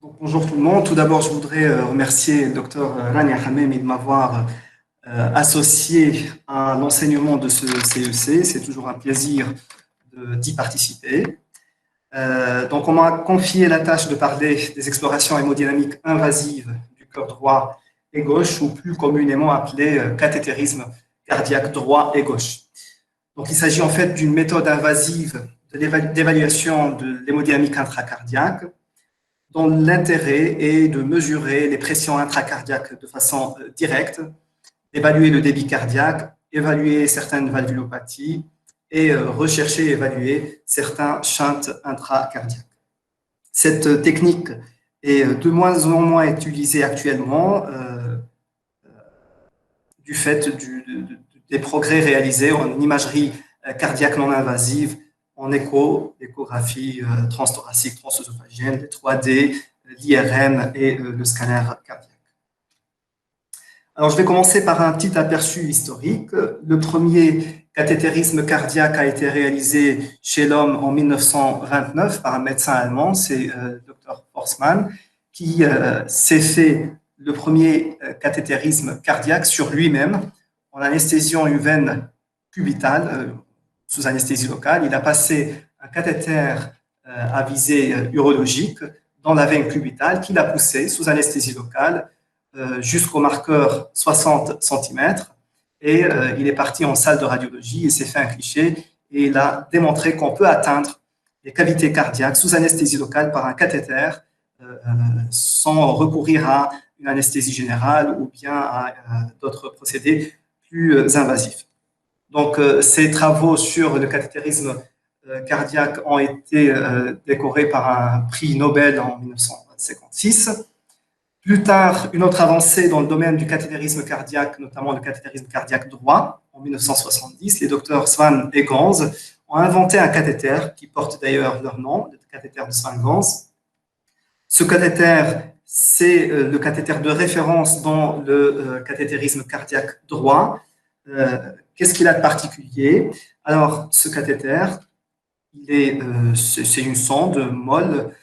Donc, bonjour tout le monde. Tout d'abord, je voudrais remercier le docteur Rania Hamemi de m'avoir associé à l'enseignement de ce CEC. C'est toujours un plaisir d'y participer. Donc, on m'a confié la tâche de parler des explorations hémodynamiques invasives du cœur droit et gauche, ou plus communément appelé cathétérisme cardiaque droit et gauche. Donc, il s'agit en fait d'une méthode invasive d'évaluation de l'hémodynamique intracardiaque dont l'intérêt est de mesurer les pressions intracardiaques de façon directe, d'évaluer le débit cardiaque, évaluer certaines valvulopathies et rechercher et évaluer certains shunts intracardiaques. Cette technique est de moins en moins utilisée actuellement du fait des progrès réalisés en imagerie cardiaque non invasive, en échographie transthoracique, transœsophagienne, les 3D, l'IRM et le scanner cardiaque. Alors, je vais commencer par un petit aperçu historique. Le premier cathétérisme cardiaque a été réalisé chez l'homme en 1929 par un médecin allemand, c'est le Dr. Forsman, qui s'est fait le premier cathétérisme cardiaque sur lui-même en anesthésiant une veine cubitale sous anesthésie locale. Il a passé un cathéter à visée urologique dans la veine cubitale qu'il a poussé sous anesthésie locale jusqu'au marqueur 60 cm et il est parti en salle de radiologie et s'est fait un cliché et il a démontré qu'on peut atteindre les cavités cardiaques sous anesthésie locale par un cathéter sans recourir à une anesthésie générale ou bien à d'autres procédés plus invasifs. Donc, ces travaux sur le cathétérisme cardiaque ont été décorés par un prix Nobel en 1956. Plus tard, une autre avancée dans le domaine du cathétérisme cardiaque, notamment le cathétérisme cardiaque droit, en 1970, les docteurs Swan et Ganz ont inventé un cathéter qui porte d'ailleurs leur nom, le cathéter de Swan-Ganz. Ce cathéter, c'est le cathéter de référence dans le cathétérisme cardiaque droit. Qu'est-ce qu'il a de particulier? Alors, ce cathéter, c'est une sonde molle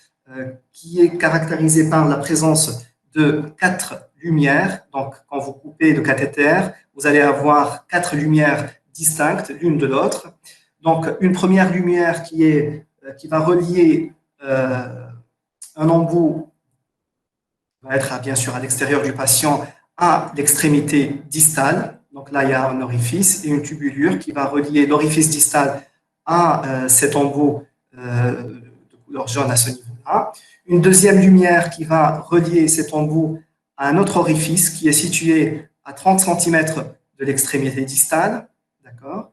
qui est caractérisée par la présence de 4 lumières. Donc, quand vous coupez le cathéter, vous allez avoir 4 lumières distinctes l'une de l'autre. Donc, une première lumière qui va relier un embout, va être bien sûr à l'extérieur du patient, à l'extrémité distale. Donc là, il y a un orifice et une tubulure qui va relier l'orifice distal à cet embout de couleur jaune à ce niveau-là. Une deuxième lumière qui va relier cet embout à un autre orifice qui est situé à 30 cm de l'extrémité distale. D'accord.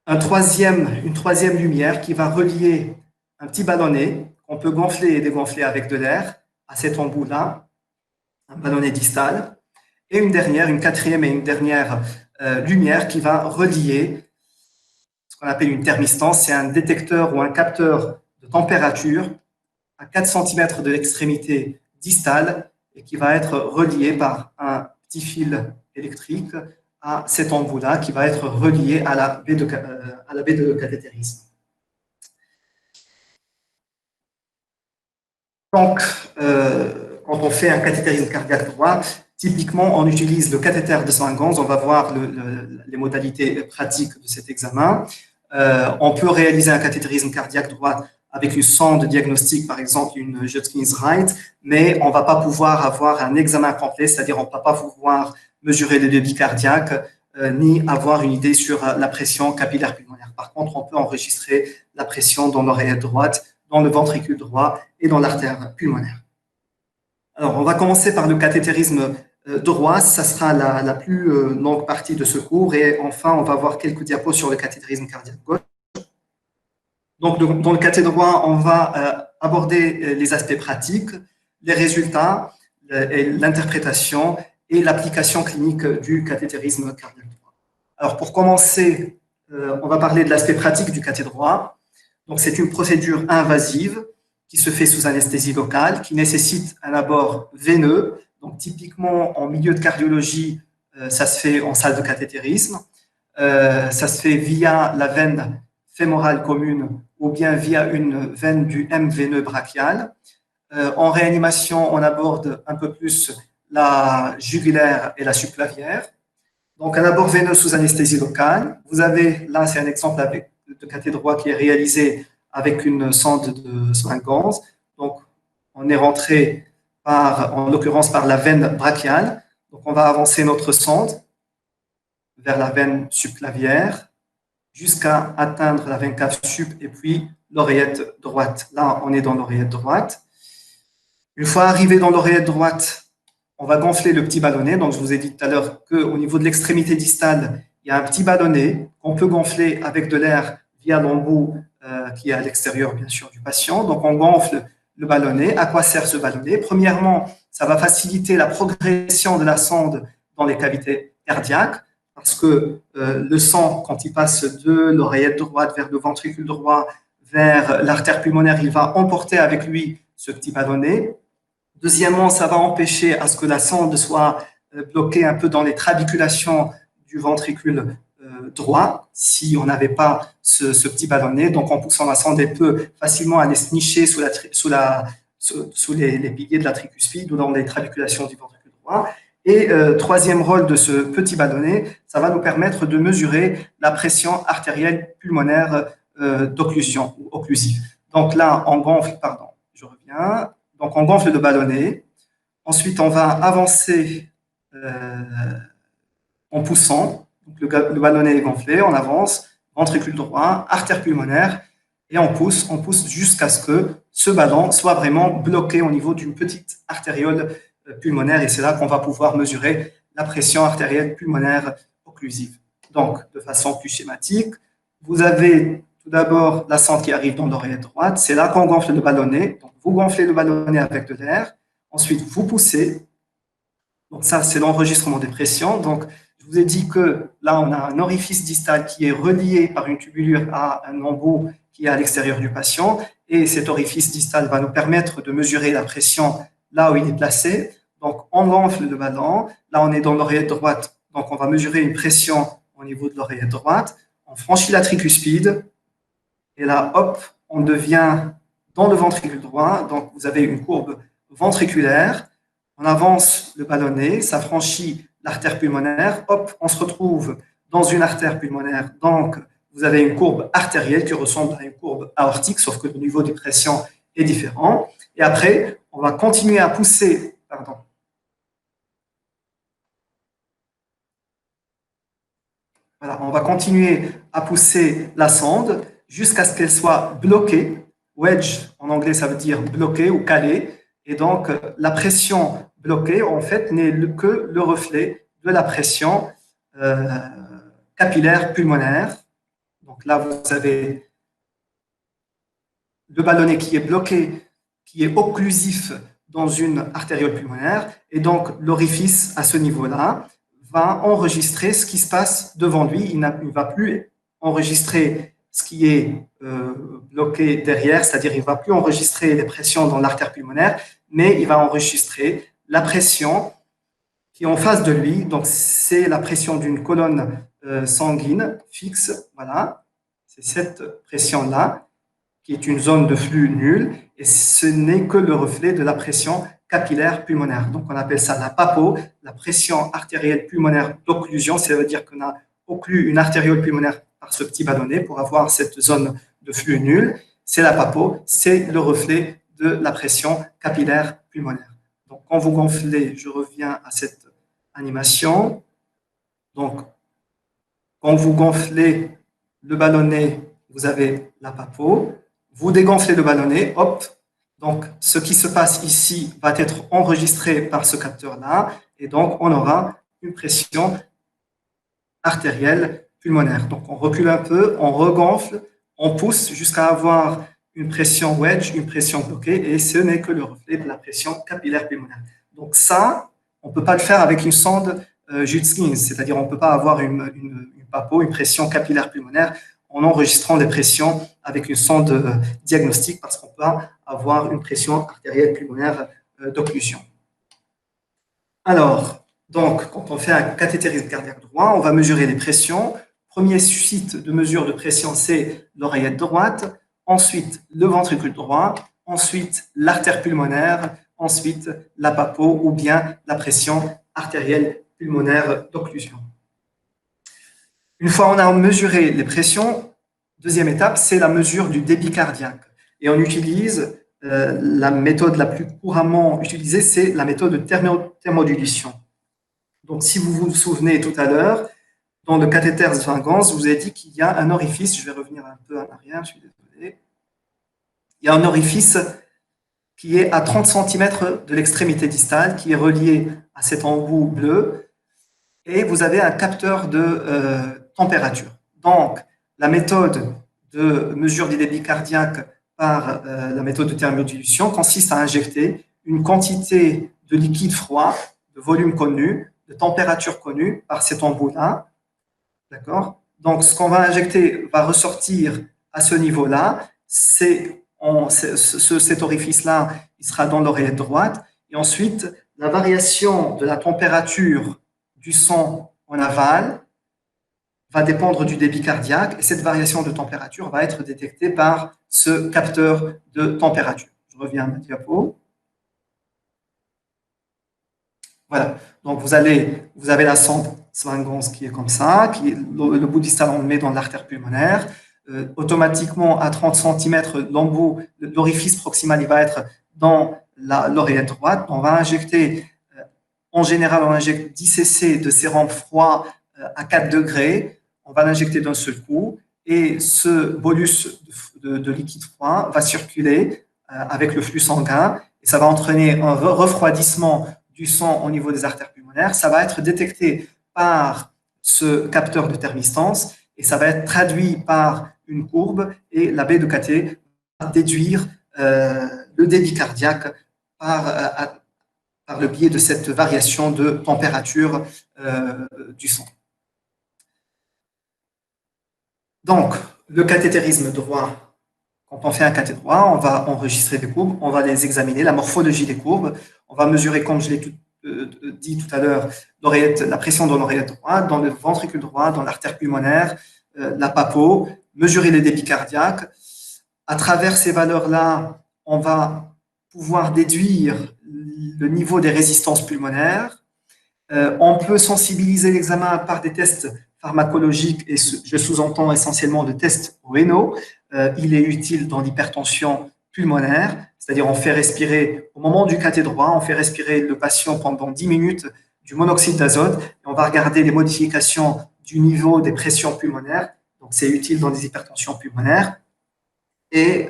Une troisième lumière qui va relier un petit ballonnet qu'on peut gonfler et dégonfler avec de l'air à cet embout-là, un ballonnet distal. Et une quatrième et une dernière lumière qui va relier ce qu'on appelle une thermistance, c'est un détecteur ou un capteur de température à 4 cm de l'extrémité distale et qui va être relié par un petit fil électrique à cet embout-là qui va être relié à la baie de cathétérisme. Donc, quand on fait un cathétérisme cardiaque droit, typiquement, on utilise le cathéter de Swan-Ganz. On va voir les modalités pratiques de cet examen. On peut réaliser un cathétérisme cardiaque droit avec une sonde diagnostique, par exemple une Judkins-Wright, mais on ne va pas pouvoir avoir un examen complet, c'est-à-dire on ne va pas pouvoir mesurer le débit cardiaque ni avoir une idée sur la pression capillaire pulmonaire. Par contre, on peut enregistrer la pression dans l'oreillette droite, dans le ventricule droit et dans l'artère pulmonaire. Alors, on va commencer par le cathétérisme droit, ça sera la plus longue partie de ce cours, et enfin, on va voir quelques diapos sur le cathétérisme cardiaque gauche. Donc, dans le cathé droit, on va aborder les aspects pratiques, les résultats, l'interprétation et l'application clinique du cathétérisme cardiaque droit. Alors, pour commencer, on va parler de l'aspect pratique du cathé droit. Donc, c'est une procédure invasive qui se fait sous anesthésie locale, qui nécessite un abord veineux. Donc, typiquement, en milieu de cardiologie, ça se fait en salle de cathétérisme. Ça se fait via la veine fémorale commune ou bien via une veine du M veineux brachial. En réanimation, on aborde un peu plus la jugulaire et la subclavière. Donc, un abord veineux sous anesthésie locale. Vous avez, là, c'est un exemple de cathé droit qui est réalisé avec une sonde de Swain-Ganz. Donc, on est rentré en l'occurrence, par la veine brachiale. Donc, on va avancer notre sonde vers la veine subclavière jusqu'à atteindre la veine cave sup et puis l'oreillette droite. Là, on est dans l'oreillette droite. Une fois arrivé dans l'oreillette droite, on va gonfler le petit ballonnet. Donc, je vous ai dit tout à l'heure qu'au niveau de l'extrémité distale, il y a un petit ballonnet qu'on peut gonfler avec de l'air via l'embout qui est à l'extérieur, bien sûr, du patient. Donc, on gonfle le ballonnet. À quoi sert ce ballonnet? Premièrement, ça va faciliter la progression de la sonde dans les cavités cardiaques parce que le sang, quand il passe de l'oreillette droite vers le ventricule droit, vers l'artère pulmonaire, il va emporter avec lui ce petit ballonnet. Deuxièmement, ça va empêcher à ce que la sonde soit bloquée un peu dans les trabéculations du ventricule droit, si on n'avait pas ce petit ballonnet. Donc, en poussant la sonde, elle peut facilement aller se nicher sous les piliers de la tricuspide ou dans les trabéculations du ventricule droit. Et troisième rôle de ce petit ballonnet, ça va nous permettre de mesurer la pression artérielle pulmonaire d'occlusion ou occlusive. Donc là, on gonfle, pardon, je reviens. Donc, on gonfle le ballonnet. Ensuite, on va avancer en poussant. Donc, le ballonnet est gonflé, on avance, ventricule droit, artère pulmonaire, et on pousse jusqu'à ce que ce ballon soit vraiment bloqué au niveau d'une petite artériole pulmonaire, et c'est là qu'on va pouvoir mesurer la pression artérielle pulmonaire occlusive. Donc, de façon plus schématique, vous avez tout d'abord la sonde qui arrive dans l'oreillette droite, c'est là qu'on gonfle le ballonnet. Donc, vous gonflez le ballonnet avec de l'air, ensuite vous poussez. Donc ça, c'est l'enregistrement des pressions. Donc, je vous ai dit que là, on a un orifice distal qui est relié par une tubulure à un embout qui est à l'extérieur du patient, et cet orifice distal va nous permettre de mesurer la pression là où il est placé. Donc, on gonfle le ballon. Là, on est dans l'oreillette droite, donc on va mesurer une pression au niveau de l'oreillette droite. On franchit la tricuspide, et là, hop, on devient dans le ventricule droit. Donc, vous avez une courbe ventriculaire. On avance le ballonnet, ça franchit l'artère pulmonaire. Hop, on se retrouve dans une artère pulmonaire. Donc, vous avez une courbe artérielle qui ressemble à une courbe aortique, sauf que le niveau de pression est différent. Et après, on va continuer à pousser. Pardon. Voilà, on va continuer à pousser la sonde jusqu'à ce qu'elle soit bloquée. Wedge, en anglais, ça veut dire bloquée ou calée. Et donc, la pression bloquée, en fait, n'est que le reflet de la pression capillaire pulmonaire. Donc là, vous avez le ballonnet qui est bloqué, qui est occlusif dans une artériole pulmonaire. Et donc, l'orifice, à ce niveau-là, va enregistrer ce qui se passe devant lui. Il ne va plus enregistrer ce qui est bloqué derrière, c'est-à-dire il ne va plus enregistrer les pressions dans l'artère pulmonaire, mais il va enregistrer la pression qui est en face de lui. Donc, c'est la pression d'une colonne sanguine fixe. Voilà, c'est cette pression-là qui est une zone de flux nul, et ce n'est que le reflet de la pression capillaire pulmonaire. Donc, on appelle ça la PAPO, la pression artérielle pulmonaire d'occlusion. Ça veut dire qu'on a occlu une artériole pulmonaire par ce petit ballonnet pour avoir cette zone de flux nul. C'est la PAPO, c'est le reflet de la pression capillaire pulmonaire. Donc, quand vous gonflez, je reviens à cette animation. Donc, quand vous gonflez le ballonnet, vous avez la PAPO. Vous dégonflez le ballonnet, hop. Donc, ce qui se passe ici va être enregistré par ce capteur-là, et donc on aura une pression artérielle pulmonaire. Donc, on recule un peu, on regonfle, on pousse jusqu'à avoir une pression wedge, une pression bloquée, et ce n'est que le reflet de la pression capillaire pulmonaire. Donc ça, on ne peut pas le faire avec une sonde Judkins, c'est-à-dire on ne peut pas avoir une PAPO, une pression capillaire pulmonaire, en enregistrant les pressions avec une sonde diagnostique, parce qu'on peut avoir une pression artérielle pulmonaire d'occlusion. Alors, donc, quand on fait un cathétérisme cardiaque droit, on va mesurer les pressions. Premier site de mesure de pression, c'est l'oreillette droite. Ensuite, le ventricule droit. ensuite l'artère pulmonaire, ensuite la papo ou bien la pression artérielle pulmonaire d'occlusion. Une fois on a mesuré les pressions, deuxième étape, c'est la mesure du débit cardiaque. Et on utilise la méthode la plus couramment utilisée, c'est la méthode de thermodulation. Donc, si vous vous souvenez tout à l'heure, dans le cathéter Zwingans, je vous ai dit qu'il y a un orifice, je vais revenir un peu en arrière, je suis désolé. Il y a un orifice qui est à 30 cm de l'extrémité distale, qui est relié à cet embout bleu, et vous avez un capteur de température. Donc, la méthode de mesure du débit cardiaque par la méthode de thermodulation consiste à injecter une quantité de liquide froid, de volume connu, de température connue par cet embout-là. D'accord? Donc, ce qu'on va injecter va ressortir à ce niveau-là. Cet orifice-là, il sera dans l'oreillette droite. Et ensuite, la variation de la température du sang en aval va dépendre du débit cardiaque. Et cette variation de température va être détectée par ce capteur de température. Je reviens à ma diapo. Voilà. Donc, vous avez la sonde Zwingans qui est comme ça, le bout distal, on le met dans l'artère pulmonaire. Automatiquement, à 30 cm, l'orifice proximal, il va être dans l'oreillette droite. On va injecter, en général, on injecte 10 cc de sérum froid à 4 degrés. On va l'injecter d'un seul coup. Et ce bolus de liquide froid va circuler avec le flux sanguin. Et ça va entraîner un refroidissement du sang au niveau des artères pulmonaires. Ça va être détecté par ce capteur de thermistance et ça va être traduit par une courbe et la baie de Cathé va déduire le débit cardiaque par le biais de cette variation de température du sang. Donc, le cathétérisme droit, quand on fait un cathéter droit, on va enregistrer des courbes, on va les examiner, la morphologie des courbes, on va mesurer, comme je l'ai dit tout à l'heure, la pression dans l'oreillette droite, dans le ventricule droit, dans l'artère pulmonaire, la papo, mesurer les débits cardiaques. À travers ces valeurs-là, on va pouvoir déduire le niveau des résistances pulmonaires. On peut sensibiliser l'examen par des tests pharmacologiques, et je sous-entends essentiellement de tests rénaux. Il est utile dans l'hypertension pulmonaire, c'est-à-dire on fait respirer, au moment du cathéter droit, on fait respirer le patient pendant 10 minutes du monoxyde d'azote et on va regarder les modifications du niveau des pressions pulmonaires. Donc, c'est utile dans les hypertensions pulmonaires. Et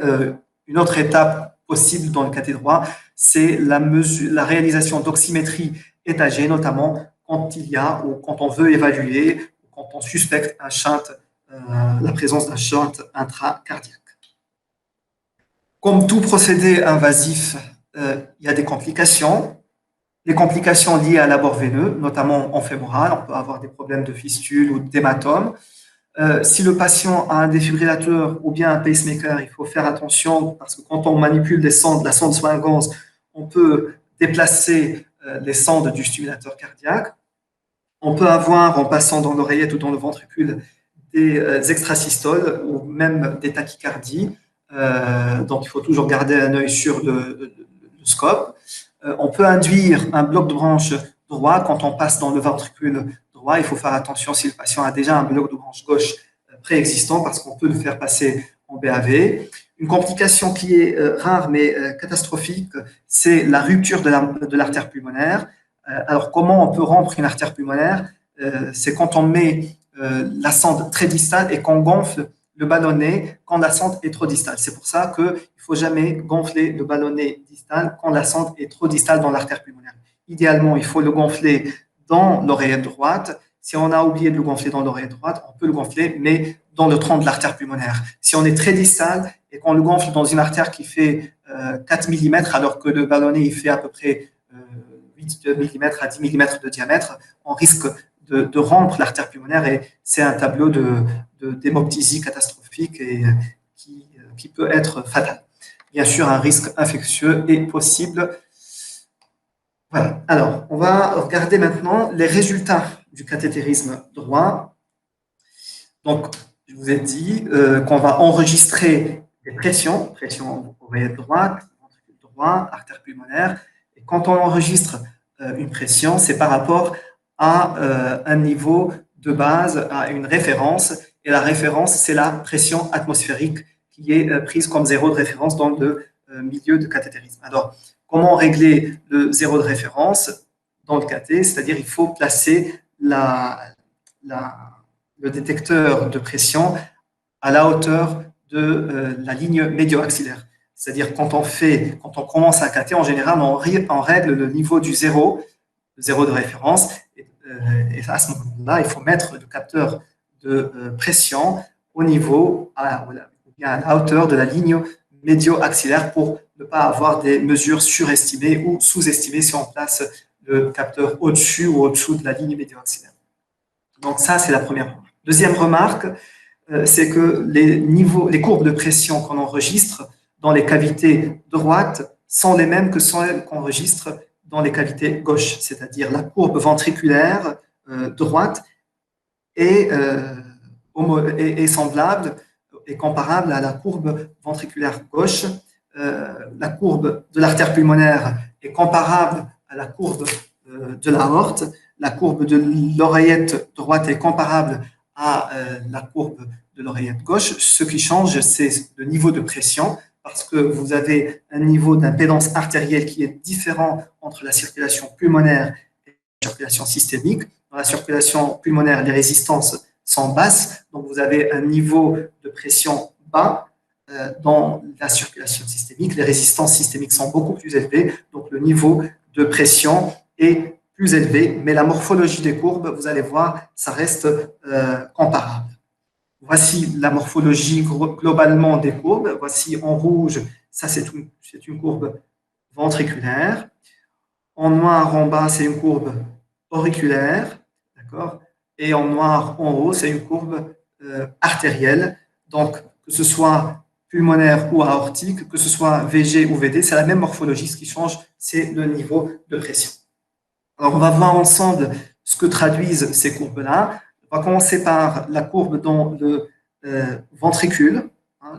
une autre étape possible dans le cathéter droit, c'est la réalisation d'oxymétrie étagée, notamment quand il y a ou quand on veut évaluer ou quand on suspecte un shunt, la présence d'un shunt intracardiaque. Comme tout procédé invasif, il y a des complications. Les complications liées à l'abord veineux, notamment en fémoral, on peut avoir des problèmes de fistule ou d'hématome. Si le patient a un défibrillateur ou bien un pacemaker, il faut faire attention parce que quand on manipule la sonde Zwingans, on peut déplacer les sondes du stimulateur cardiaque. On peut avoir, en passant dans l'oreillette ou dans le ventricule, des extrasystoles ou même des tachycardies. Donc, il faut toujours garder un œil sur le scope. On peut induire un bloc de branche droit quand on passe dans le ventricule droit. Il faut faire attention si le patient a déjà un bloc de branche gauche préexistant parce qu'on peut le faire passer en BAV. Une complication qui est rare mais catastrophique, c'est la rupture de l'artère pulmonaire. Alors, comment on peut rompre une artère pulmonaire? C'est quand on met la sonde très distale et qu'on gonfle le ballonnet quand la sonde est trop distale. C'est pour ça qu'il ne faut jamais gonfler le ballonnet distal quand la sonde est trop distale dans l'artère pulmonaire. Idéalement, il faut le gonfler dans l'oreillette droite. Si on a oublié de le gonfler dans l'oreillette droite, on peut le gonfler, mais dans le tronc de l'artère pulmonaire. Si on est très distal et qu'on le gonfle dans une artère qui fait 4 mm, alors que le ballonnet il fait à peu près 8 mm à 10 mm de diamètre, on risque de rompre l'artère pulmonaire et c'est un tableau d'hémoptysie catastrophique et qui peut être fatal. Bien sûr, un risque infectieux est possible. Voilà. Alors, on va regarder maintenant les résultats du cathétérisme droit. Donc, je vous ai dit qu'on va enregistrer des pressions, pression oreillette droite, ventricule droit, artère pulmonaire. Et quand on enregistre une pression, c'est par rapport à un niveau de base, à une référence. Et la référence, c'est la pression atmosphérique qui est prise comme zéro de référence dans le milieu de cathétérisme. Alors, comment régler le zéro de référence dans le cathé? C'est-à-dire il faut placer le détecteur de pression à la hauteur de la ligne médio-axillaire. C'est-à-dire quand on commence un cathé, en général, on règle le niveau du zéro de référence. Et à ce moment-là, il faut mettre le capteur de pression au niveau, à la hauteur de la ligne médio-axillaire pour ne pas avoir des mesures surestimées ou sous-estimées si on place le capteur au-dessus ou au-dessous de la ligne médio-axillaire. Donc ça, c'est la première remarque. Deuxième remarque, c'est que les courbes de pression qu'on enregistre dans les cavités droites sont les mêmes que celles qu'on enregistre dans les cavités gauches, c'est-à-dire la courbe ventriculaire droite est semblable et comparable à la courbe ventriculaire gauche. La courbe de l'artère pulmonaire est comparable à la courbe de l'aorte. La courbe de l'oreillette droite est comparable à la courbe de l'oreillette gauche. Ce qui change, c'est le niveau de pression, parce que vous avez un niveau d'impédance artérielle qui est différent entre la circulation pulmonaire et la circulation systémique. Dans la circulation pulmonaire, les résistances sont basses, donc vous avez un niveau de pression bas. Dans la circulation systémique, les résistances systémiques sont beaucoup plus élevées, donc le niveau de pression est plus élevé, mais la morphologie des courbes, vous allez voir, ça reste comparable. Voici la morphologie globalement des courbes. Voici en rouge, ça c'est une courbe ventriculaire. En noir en bas, c'est une courbe auriculaire, d'accord. Et en noir en haut, c'est une courbe artérielle. Donc, que ce soit pulmonaire ou aortique, que ce soit VG ou VD, c'est la même morphologie. Ce qui change, c'est le niveau de pression. Alors, on va voir ensemble ce que traduisent ces courbes-là. On va commencer par la courbe dans le ventricule.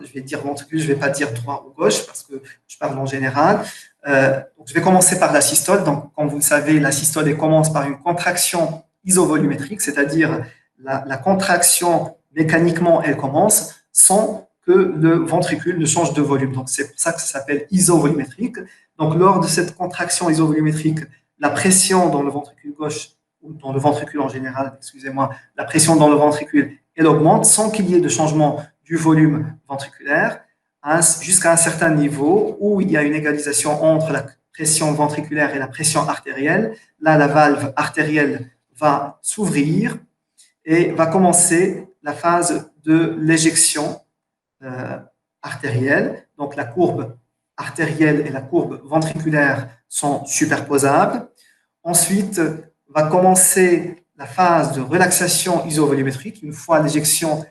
Je vais dire ventricule, je ne vais pas dire droit ou gauche parce que je parle en général. Donc je vais commencer par la systole. Donc, comme vous le savez, la systole elle commence par une contraction isovolumétrique, c'est-à-dire la contraction mécaniquement, elle commence sans que le ventricule ne change de volume. Donc, c'est pour ça que ça s'appelle isovolumétrique. Donc, lors de cette contraction isovolumétrique, la pression dans le ventricule gauche, ou dans le ventricule en général, excusez-moi, la pression dans le ventricule, elle augmente sans qu'il y ait de changement du volume ventriculaire jusqu'à un certain niveau où il y a une égalisation entre la pression ventriculaire et la pression artérielle. Là, la valve artérielle va s'ouvrir et va commencer la phase de l'éjection artérielle. Donc, la courbe artérielle et la courbe ventriculaire sont superposables. Ensuite, va commencer la phase de relaxation isovolumétrique. Une fois l'éjection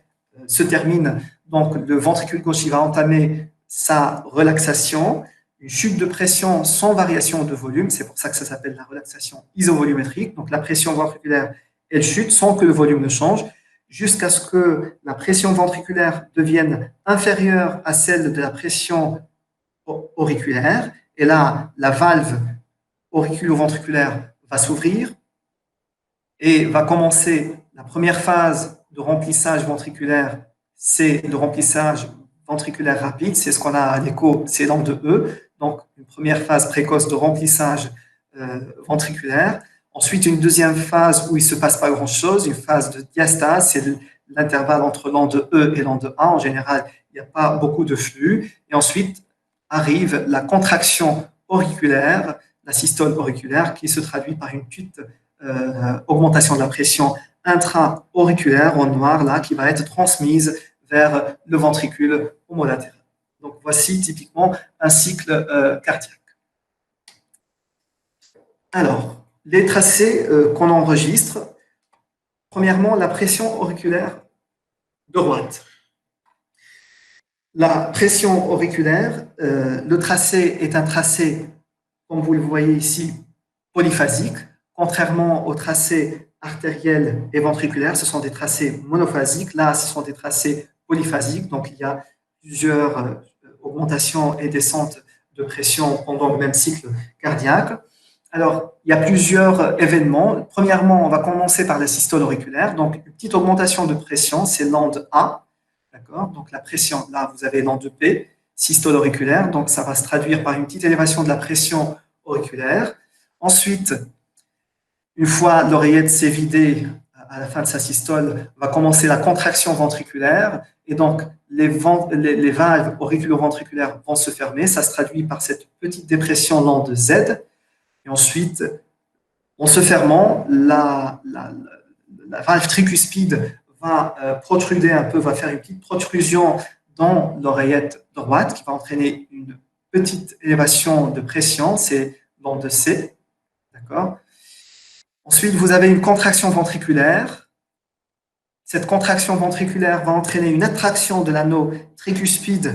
se termine, donc le ventricule gauche il va entamer sa relaxation, une chute de pression sans variation de volume, c'est pour ça que ça s'appelle la relaxation isovolumétrique. Donc la pression ventriculaire, elle chute sans que le volume ne change, jusqu'à ce que la pression ventriculaire devienne inférieure à celle de la pression auriculaire. Et là, la valve auriculo-ventriculaire va s'ouvrir et va commencer la première phase de remplissage ventriculaire, c'est le remplissage ventriculaire rapide, c'est ce qu'on a à l'écho, c'est dans de E, donc une première phase précoce de remplissage ventriculaire. Ensuite, une deuxième phase où il ne se passe pas grand-chose, une phase de diastase, c'est l'intervalle entre l'an de E et l'an de A. En général, il n'y a pas beaucoup de flux. Et ensuite arrive la contraction auriculaire, la systole auriculaire, qui se traduit par une petite augmentation de la pression intra-auriculaire en noir, là, qui va être transmise vers le ventricule homolatéral. Donc, voici typiquement un cycle cardiaque. Alors, les tracés qu'on enregistre, premièrement, la pression auriculaire droite. La pression auriculaire, le tracé est un tracé, comme vous le voyez ici, polyphasique. Contrairement aux tracés artériels et ventriculaires, ce sont des tracés monophasiques. Là, ce sont des tracés polyphasiques. Donc, il y a plusieurs augmentations et descentes de pression pendant le même cycle cardiaque. Alors, il y a plusieurs événements. Premièrement, on va commencer par la systole auriculaire. Donc, une petite augmentation de pression, c'est l'onde A. D'accord? Donc, la pression, là, vous avez l'onde P, systole auriculaire. Donc, ça va se traduire par une petite élévation de la pression auriculaire. Ensuite, une fois l'oreillette s'est vidée à la fin de sa systole, va commencer la contraction ventriculaire. Et donc, les valves auriculo-ventriculaires vont se fermer. Ça se traduit par cette petite dépression l'onde Z. Et ensuite, en se fermant, la valve tricuspide va protruder un peu, va faire une petite protrusion dans l'oreillette droite qui va entraîner une petite élévation de pression, c'est l'onde C. D'accord? Ensuite, vous avez une contraction ventriculaire. Cette contraction ventriculaire va entraîner une attraction de l'anneau tricuspide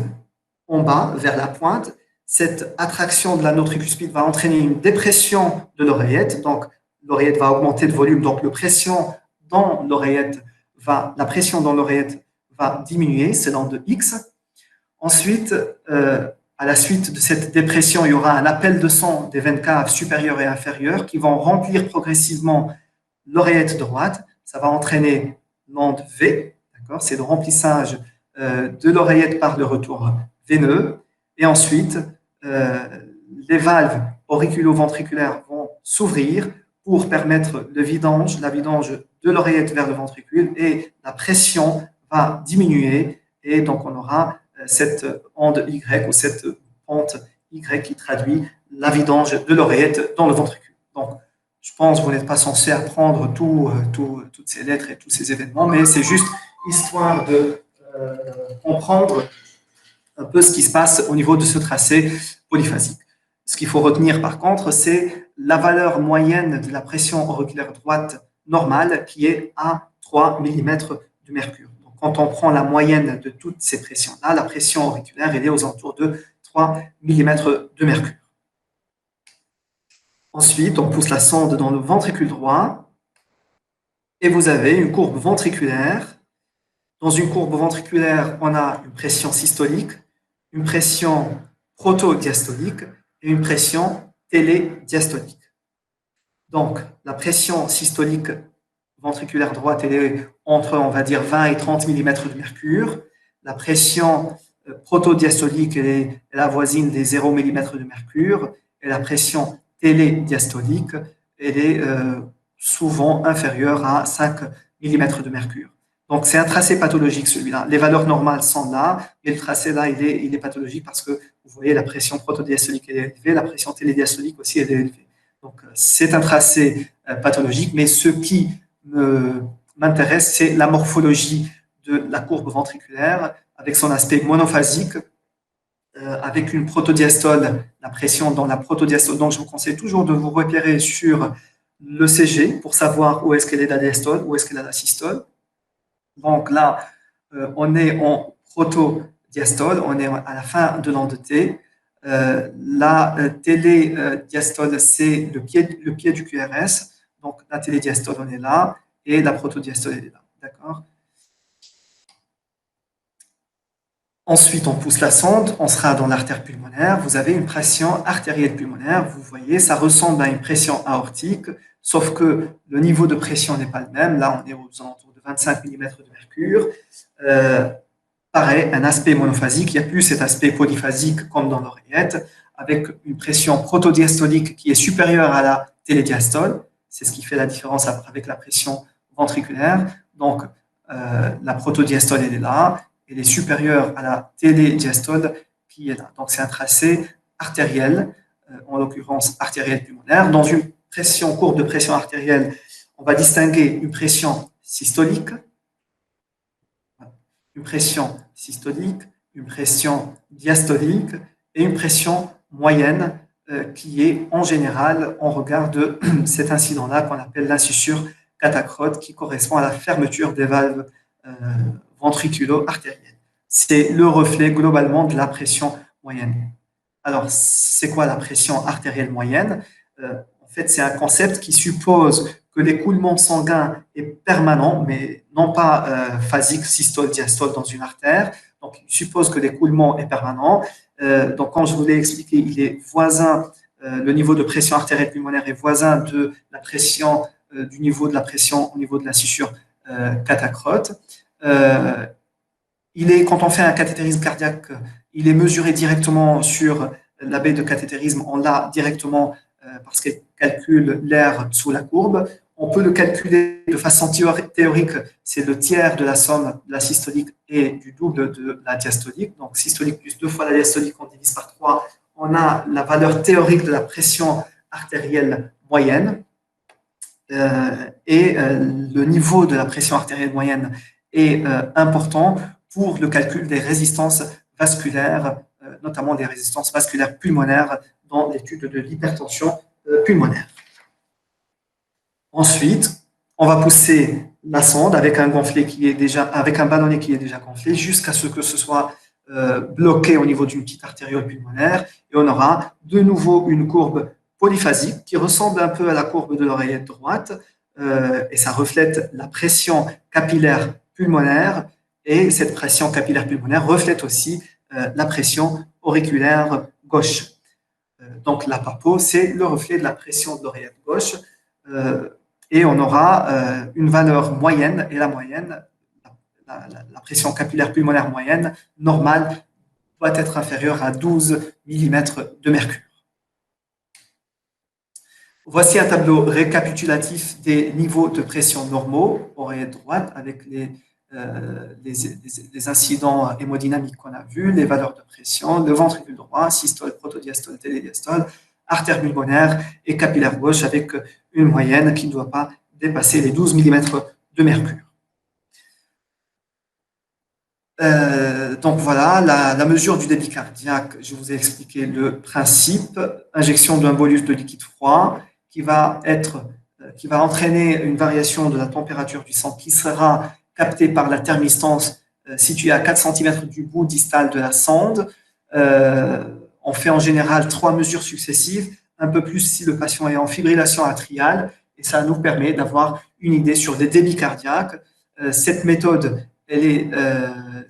en bas, vers la pointe. Cette attraction de l'anneau tricuspide va entraîner une dépression de l'oreillette. Donc, l'oreillette va augmenter de volume. Donc, la pression dans l'oreillette va diminuer. C'est l'onde X. Ensuite, à la suite de cette dépression, il y aura un appel de sang des veines caves supérieures et inférieures qui vont remplir progressivement l'oreillette droite. Ça va entraîner l'onde V. C'est le remplissage de l'oreillette par le retour veineux. Et ensuite, les valves auriculo-ventriculaires vont s'ouvrir pour permettre la vidange de l'oreillette vers le ventricule et la pression va diminuer et donc on aura cette onde Y ou cette pente Y qui traduit la vidange de l'oreillette dans le ventricule. Donc, je pense que vous n'êtes pas censé apprendre toutes ces lettres et tous ces événements, mais c'est juste histoire de comprendre un peu ce qui se passe au niveau de ce tracé polyphasique. Ce qu'il faut retenir par contre, c'est la valeur moyenne de la pression auriculaire droite normale qui est à 3 mm de mercure. Donc, quand on prend la moyenne de toutes ces pressions-là, la pression auriculaire elle est aux alentours de 3 mm de mercure. Ensuite, on pousse la sonde dans le ventricule droit et vous avez une courbe ventriculaire. Dans une courbe ventriculaire, on a une pression systolique, une pression protodiastolique et une pression télédiastolique. Donc, la pression systolique ventriculaire droite elle est entre, on va dire, 20 et 30 mm de mercure. La pression protodiastolique elle avoisine des 0 mm de mercure et la pression télédiastolique elle est souvent inférieure à 5 mm de mercure. Donc, c'est un tracé pathologique, celui-là. Les valeurs normales sont là, mais le tracé, là, il est pathologique parce que, vous voyez, la pression protodiastolique elle est élevée, la pression télédiastolique aussi, elle est élevée. Donc, c'est un tracé pathologique, mais ce qui m'intéresse, c'est la morphologie de la courbe ventriculaire avec son aspect monophasique, avec une protodiastole, la pression dans la protodiastole. Donc, je vous conseille toujours de vous repérer sur le CG pour savoir où est-ce qu'elle est la diastole, où est-ce qu'elle est la systole. Donc là, on est en protodiastole, on est à la fin de l'onde T. La télédiastole, c'est le pied du QRS. Donc la télédiastole, on est là, et la protodiastole, elle est là. D'accord? Ensuite, on pousse la sonde, on sera dans l'artère pulmonaire. Vous avez une pression artérielle pulmonaire. Vous voyez, ça ressemble à une pression aortique, sauf que le niveau de pression n'est pas le même. Là, on est aux alentours de 25 mm de mercure. Pareil, un aspect monophasique. Il n'y a plus cet aspect polyphasique comme dans l'oreillette, avec une pression protodiastolique qui est supérieure à la télédiastole. C'est ce qui fait la différence avec la pression ventriculaire. Donc, la protodiastole, elle est là. Elle est supérieure à la télédiastole qui est là. Donc, c'est un tracé artériel, en l'occurrence artérielle pulmonaire. Dans une courbe de pression artérielle, on va distinguer une pression systolique, une pression diastolique et une pression moyenne qui est en général, on regarde cet incident-là qu'on appelle l'incisure catacrote qui correspond à la fermeture des valves ventriculo-artérielle. C'est le reflet globalement de la pression moyenne. Alors, c'est quoi la pression artérielle moyenne? En fait, c'est un concept qui suppose que l'écoulement sanguin est permanent, mais non pas phasique, systole, diastole dans une artère. Donc, il suppose que l'écoulement est permanent. Donc, comme je vous l'ai expliqué, il est voisin, le niveau de pression artérielle pulmonaire est voisin de la pression, du niveau de la pression au niveau de la scissure catacrote. Quand on fait un cathétérisme cardiaque, il est mesuré directement sur la baie de cathétérisme. On l'a directement parce qu'elle calcule l'air sous la courbe. On peut le calculer de façon théorique, c'est le tiers de la somme de la systolique et du double de la diastolique. Donc, systolique plus 2 fois la diastolique, on divise par 3. On a la valeur théorique de la pression artérielle moyenne. Le niveau de la pression artérielle moyenne est important pour le calcul des résistances vasculaires, notamment des résistances vasculaires pulmonaires dans l'étude de l'hypertension pulmonaire. Ensuite, on va pousser la sonde avec un ballonnet qui est déjà gonflé jusqu'à ce que ce soit bloqué au niveau d'une petite artériole pulmonaire et on aura de nouveau une courbe polyphasique qui ressemble un peu à la courbe de l'oreillette droite et ça reflète la pression capillaire pulmonaire et cette pression capillaire pulmonaire reflète aussi la pression auriculaire gauche. Donc la papo, c'est le reflet de la pression de l'oreillette gauche et on aura une valeur moyenne et la moyenne, la pression capillaire pulmonaire moyenne normale doit être inférieure à 12 mm de mercure. Voici un tableau récapitulatif des niveaux de pression normaux, oreillette droite, avec les incidents hémodynamiques qu'on a vus, les valeurs de pression, le ventricule droit, systole, protodiastole, télédiastole, artère pulmonaire et capillaire gauche avec une moyenne qui ne doit pas dépasser les 12 mm de mercure. Donc voilà, la mesure du débit cardiaque, je vous ai expliqué le principe, injection d'un bolus de liquide froid qui va entraîner une variation de la température du sang qui sera captée par la thermistance située à 4 cm du bout distal de la sonde. On fait en général 3 mesures successives, un peu plus si le patient est en fibrillation atriale, et ça nous permet d'avoir une idée sur des débits cardiaques. Cette méthode, elle est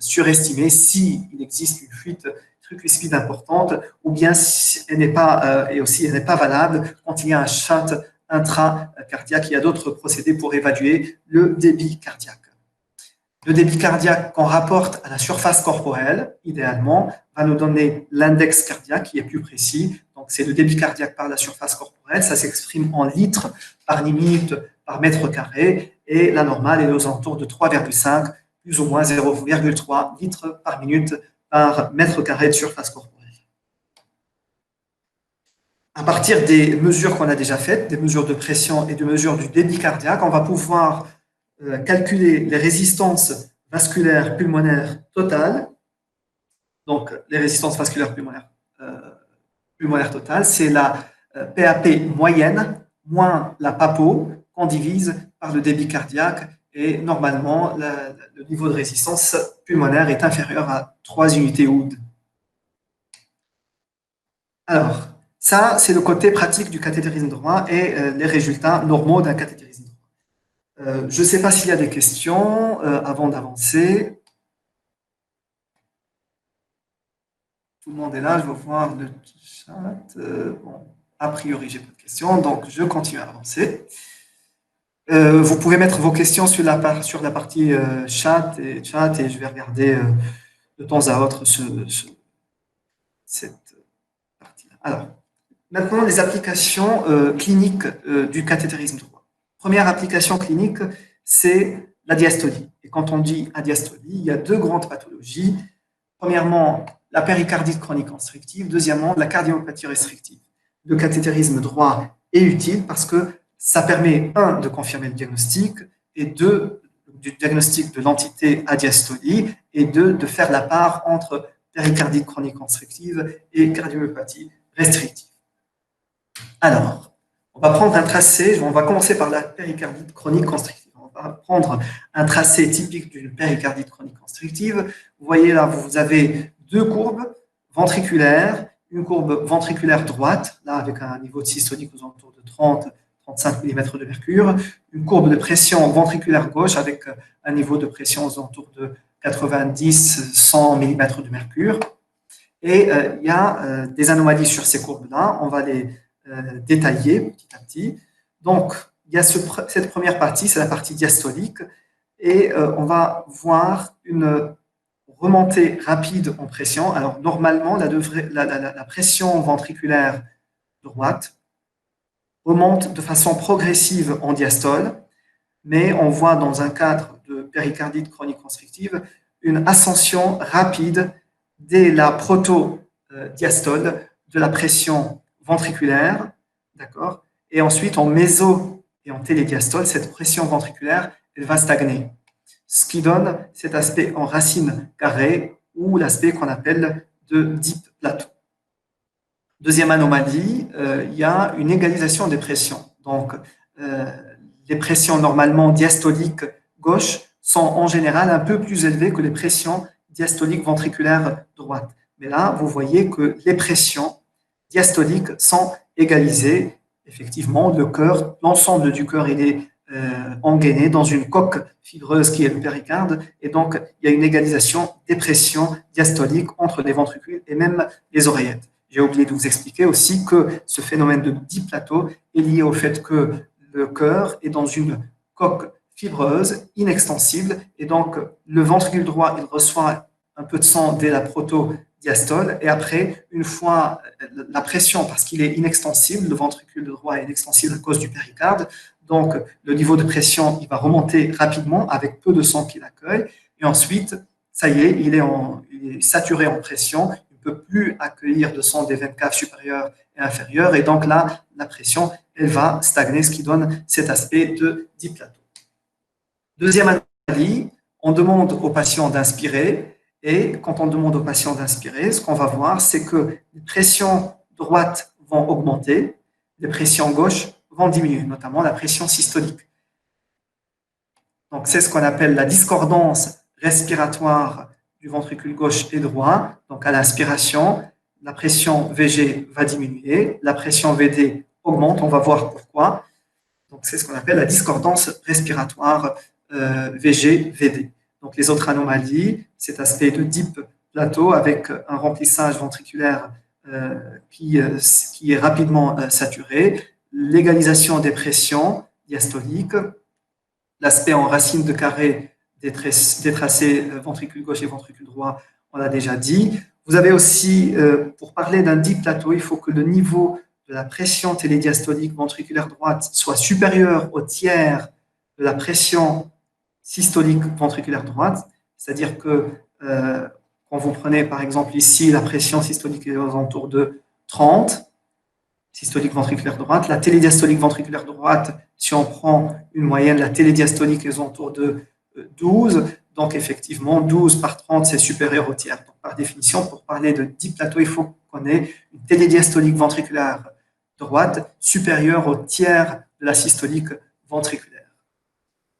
surestimée s'il existe une fuite tricuspide importante, ou bien si elle n'est pas, et aussi elle n'est pas valable quand il y a un shunt intracardiaque. Il y a d'autres procédés pour évaluer le débit cardiaque. Le débit cardiaque qu'on rapporte à la surface corporelle, idéalement, va nous donner l'index cardiaque qui est plus précis. Donc, c'est le débit cardiaque par la surface corporelle. Ça s'exprime en litres par minute par mètre carré. Et la normale est aux alentours de 3,5, plus ou moins 0,3 litres par minute par mètre carré de surface corporelle. À partir des mesures qu'on a déjà faites, des mesures de pression et de mesures du débit cardiaque, on va pouvoir calculer les résistances vasculaires pulmonaires totales. Donc, les résistances vasculaires pulmonaires totales, c'est la PAP moyenne moins la PAPO qu'on divise par le débit cardiaque. Et normalement, le niveau de résistance pulmonaire est inférieur à 3 unités Wood. Alors, ça, c'est le côté pratique du cathétérisme droit et les résultats normaux d'un cathétérisme droit. Je ne sais pas s'il y a des questions avant d'avancer. Tout le monde est là, je vais voir le chat. Bon, a priori, je n'ai pas de questions, donc je continue à avancer. Vous pouvez mettre vos questions sur la partie chat et je vais regarder de temps à autre cette partie-là. Alors, maintenant, les applications cliniques du cathétérisme droit. Première application clinique, c'est la diastolie. Et quand on dit adiastolie, il y a 2 grandes pathologies. Premièrement, la péricardite chronique constrictive. Deuxièmement, la cardiomyopathie restrictive. Le cathétérisme droit est utile parce que ça permet, 1, de confirmer le diagnostic, et 2, du diagnostic de l'entité adiastolie, et 2, de faire la part entre péricardite chronique constrictive et cardiomyopathie restrictive. Alors, on va prendre un tracé, on va commencer par la péricardite chronique constrictive. On va prendre un tracé typique d'une péricardite chronique constrictive. Vous voyez là, vous avez 2 courbes ventriculaires, une courbe ventriculaire droite, là avec un niveau de systolique aux alentours de 30-35 mm de mercure, une courbe de pression ventriculaire gauche avec un niveau de pression aux alentours de 90-100 mm de mercure. Et il y a des anomalies sur ces courbes-là. On va les détailler petit à petit. Donc, il y a cette première partie, c'est la partie diastolique. Et on va voir une remontée rapide en pression. Alors, normalement, la pression ventriculaire droite remonte de façon progressive en diastole, mais on voit dans un cadre de péricardite chronique constrictive une ascension rapide dès la proto-diastole de la pression ventriculaire, d'accord? Et ensuite, en méso et en télédiastole, cette pression ventriculaire, elle va stagner. Ce qui donne cet aspect en racine carrée ou l'aspect qu'on appelle de deep plateau. Deuxième anomalie, il y a une égalisation des pressions. Donc, les pressions normalement diastoliques gauche sont en général un peu plus élevées que les pressions diastoliques ventriculaires droite. Mais là, vous voyez que les pressions diastoliques sont égalisées. Effectivement, le cœur, l'ensemble du cœur, il est engainé dans une coque fibreuse qui est le péricarde, et donc il y a une égalisation des pressions diastoliques entre les ventricules et même les oreillettes. J'ai oublié de vous expliquer aussi que ce phénomène de diplateau est lié au fait que le cœur est dans une coque fibreuse, inextensible, et donc le ventricule droit, il reçoit un peu de sang dès la protodiastole, et après, une fois la pression, parce qu'il est inextensible, le ventricule droit est inextensible à cause du péricarde, donc le niveau de pression, il va remonter rapidement avec peu de sang qu'il accueille, et ensuite, ça y est, il est saturé en pression, il ne peut plus accueillir de sang des veines caves supérieures et inférieures, et donc là, la pression, elle va stagner, ce qui donne cet aspect de diplateau. Deuxième anomalie, on demande aux patients d'inspirer, et quand on demande aux patients d'inspirer, ce qu'on va voir, c'est que les pressions droites vont augmenter, les pressions gauches vont diminuer, notamment la pression systolique. Donc, c'est ce qu'on appelle la discordance respiratoire du ventricule gauche et droit. Donc, à l'inspiration, la pression VG va diminuer, la pression VD augmente, on va voir pourquoi. Donc, c'est ce qu'on appelle la discordance respiratoire VG-VD. Donc, les autres anomalies, cet aspect de deep plateau avec un remplissage ventriculaire qui est rapidement saturé, l'égalisation des pressions diastoliques, l'aspect en racine de carré des tracés ventricule gauche et ventricule droit, on l'a déjà dit. Vous avez aussi, pour parler d'un deep plateau, il faut que le niveau de la pression télédiastolique ventriculaire droite soit supérieur au tiers de la pression systolique ventriculaire droite, c'est-à-dire que quand vous prenez par exemple ici la pression systolique est aux alentours de 30, systolique ventriculaire droite, la télédiastolique ventriculaire droite, si on prend une moyenne, la télédiastolique est aux alentours de 12, donc effectivement 12 par 30 c'est supérieur au tiers. Donc, par définition, pour parler de deep plateau, il faut qu'on ait une télédiastolique ventriculaire droite supérieure au tiers de la systolique ventriculaire.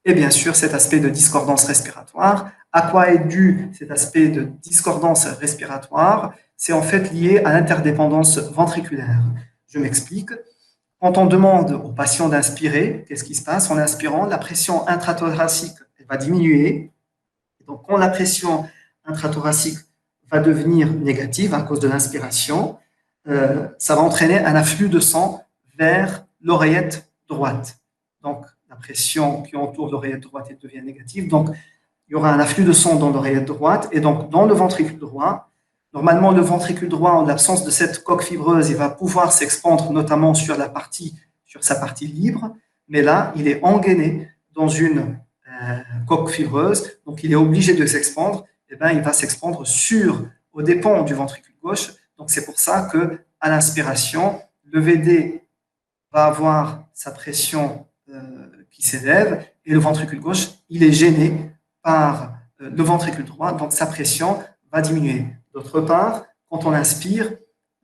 Et bien sûr, cet aspect de discordance respiratoire. À quoi est dû cet aspect de discordance respiratoire? C'est en fait lié à l'interdépendance ventriculaire. Je m'explique. Quand on demande aux patients d'inspirer, qu'est-ce qui se passe? En inspirant, la pression intrathoracique elle va diminuer. Donc, quand la pression intrathoracique va devenir négative à cause de l'inspiration, ça va entraîner un afflux de sang vers l'oreillette droite. Donc, la pression qui entoure l'oreillette droite elle devient négative. Donc, il y aura un afflux de sang dans l'oreillette droite et donc dans le ventricule droit. Normalement, le ventricule droit, en l'absence de cette coque fibreuse, il va pouvoir s'expandre notamment sur sa partie libre, mais là, il est engainé dans une coque fibreuse, donc il est obligé de s'expandre. Et bien, il va s'expandre aux dépens du ventricule gauche. Donc, c'est pour ça que à l'inspiration, le VD va avoir sa pression qui s'élève et le ventricule gauche, il est gêné par le ventricule droit, donc sa pression va diminuer. D'autre part, quand on inspire,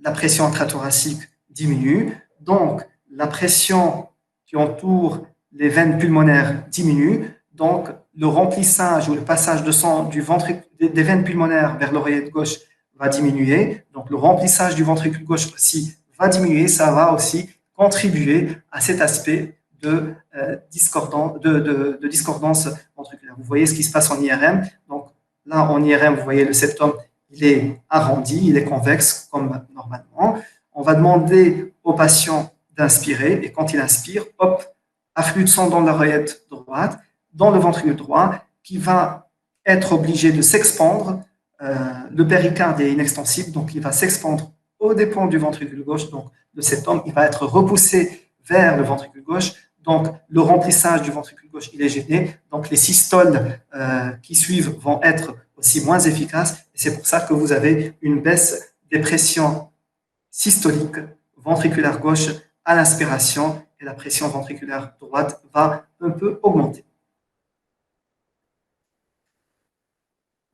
la pression intrathoracique diminue, donc la pression qui entoure les veines pulmonaires diminue, donc le remplissage ou le passage de sang des veines pulmonaires vers l'oreillette gauche va diminuer, donc le remplissage du ventricule gauche aussi va diminuer, ça va aussi contribuer à cet aspect de discordance ventriculaire. Vous voyez ce qui se passe en IRM, donc là, en IRM, vous voyez, le septum, il est arrondi, il est convexe, comme normalement. On va demander au patient d'inspirer, et quand il inspire, hop, afflux de sang dans l'oreillette droite, dans le ventricule droit, qui va être obligé de s'expandre. Le péricarde est inextensible, donc il va s'expandre aux dépens du ventricule gauche. Donc, le septum, il va être repoussé vers le ventricule gauche. Donc, le remplissage du ventricule gauche, il est gêné. Donc, les systoles qui suivent vont être aussi moins efficaces. Et c'est pour ça que vous avez une baisse des pressions systoliques ventriculaire gauche à l'inspiration et la pression ventriculaire droite va un peu augmenter.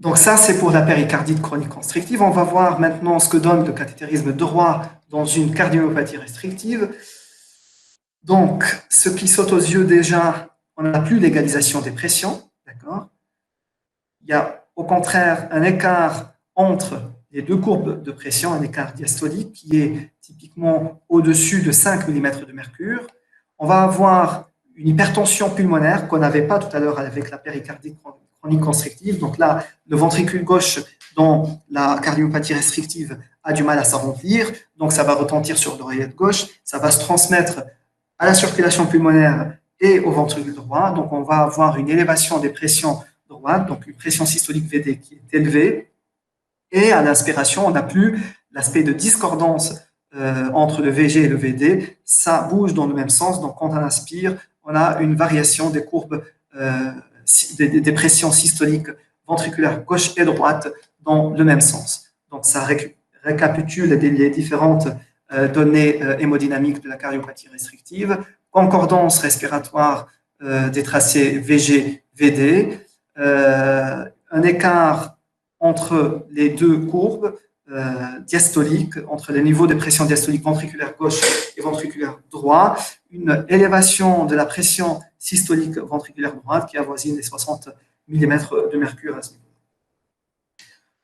Donc ça, c'est pour la péricardite chronique constrictive. On va voir maintenant ce que donne le cathétérisme droit dans une cardiomyopathie restrictive. Donc, ce qui saute aux yeux déjà, on n'a plus l'égalisation des pressions, d'accord? Il y a au contraire un écart entre les deux courbes de pression, un écart diastolique qui est typiquement au-dessus de 5 mm de mercure. On va avoir une hypertension pulmonaire qu'on n'avait pas tout à l'heure avec la péricardite chronique constrictive. Donc là, le ventricule gauche dans la cardiomyopathie restrictive a du mal à s'en remplir. Donc ça va retentir sur l'oreillette gauche. Ça va se transmettre à la circulation pulmonaire et au ventricule droit. Donc on va avoir une élévation des pressions droites, donc une pression systolique VD qui est élevée. Et à l'inspiration, on n'a plus l'aspect de discordance entre le VG et le VD. Ça bouge dans le même sens. Donc quand on inspire, on a une variation des courbes des pressions systoliques ventriculaires gauche et droite dans le même sens. Donc, ça récapitule les différentes données hémodynamiques de la cardiopathie restrictive, concordance respiratoire des tracés VG-VD, un écart entre les deux courbes diastoliques, entre les niveaux de pression diastolique ventriculaire gauche et ventriculaire droit, une élévation de la pression systolique ventriculaire droite qui avoisine les 60 mm de mercure à ce niveau.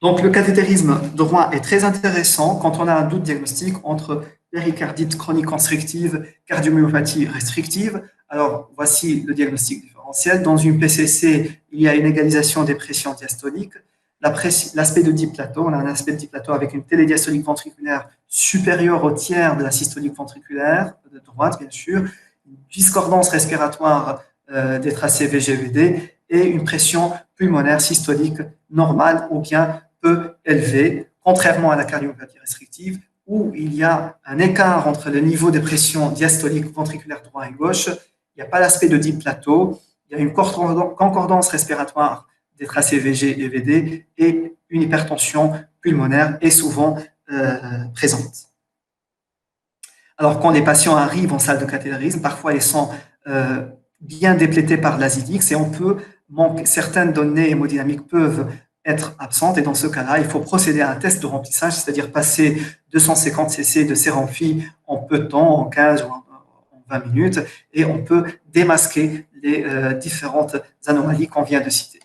Donc, le cathétérisme droit est très intéressant quand on a un doute diagnostique entre péricardite chronique constrictive, cardiomyopathie restrictive. Alors, voici le diagnostic différentiel. Dans une PCC, il y a une égalisation des pressions diastoliques. L'aspect de diplateau, on a un aspect de diplateau avec une télédiastolique ventriculaire supérieure au tiers de la systolique ventriculaire de droite, bien sûr, une discordance respiratoire des tracés VGVD et une pression pulmonaire systolique normale ou bien peu élevée, contrairement à la cardiomyopathie restrictive, où il y a un écart entre le niveau des pressions diastoliques ventriculaires droit et gauche, il n'y a pas l'aspect de diplateau, il y a une concordance respiratoire des tracés VG et VD et une hypertension pulmonaire est souvent présente. Alors, quand les patients arrivent en salle de cathétérisme, parfois ils sont bien déplétés par l'Azidix et on peut manquer, certaines données hémodynamiques peuvent être absentes et dans ce cas-là, il faut procéder à un test de remplissage, c'est-à-dire passer 250 cc de séramphi en peu de temps, en 15 ou en 20 minutes, et on peut démasquer les différentes anomalies qu'on vient de citer.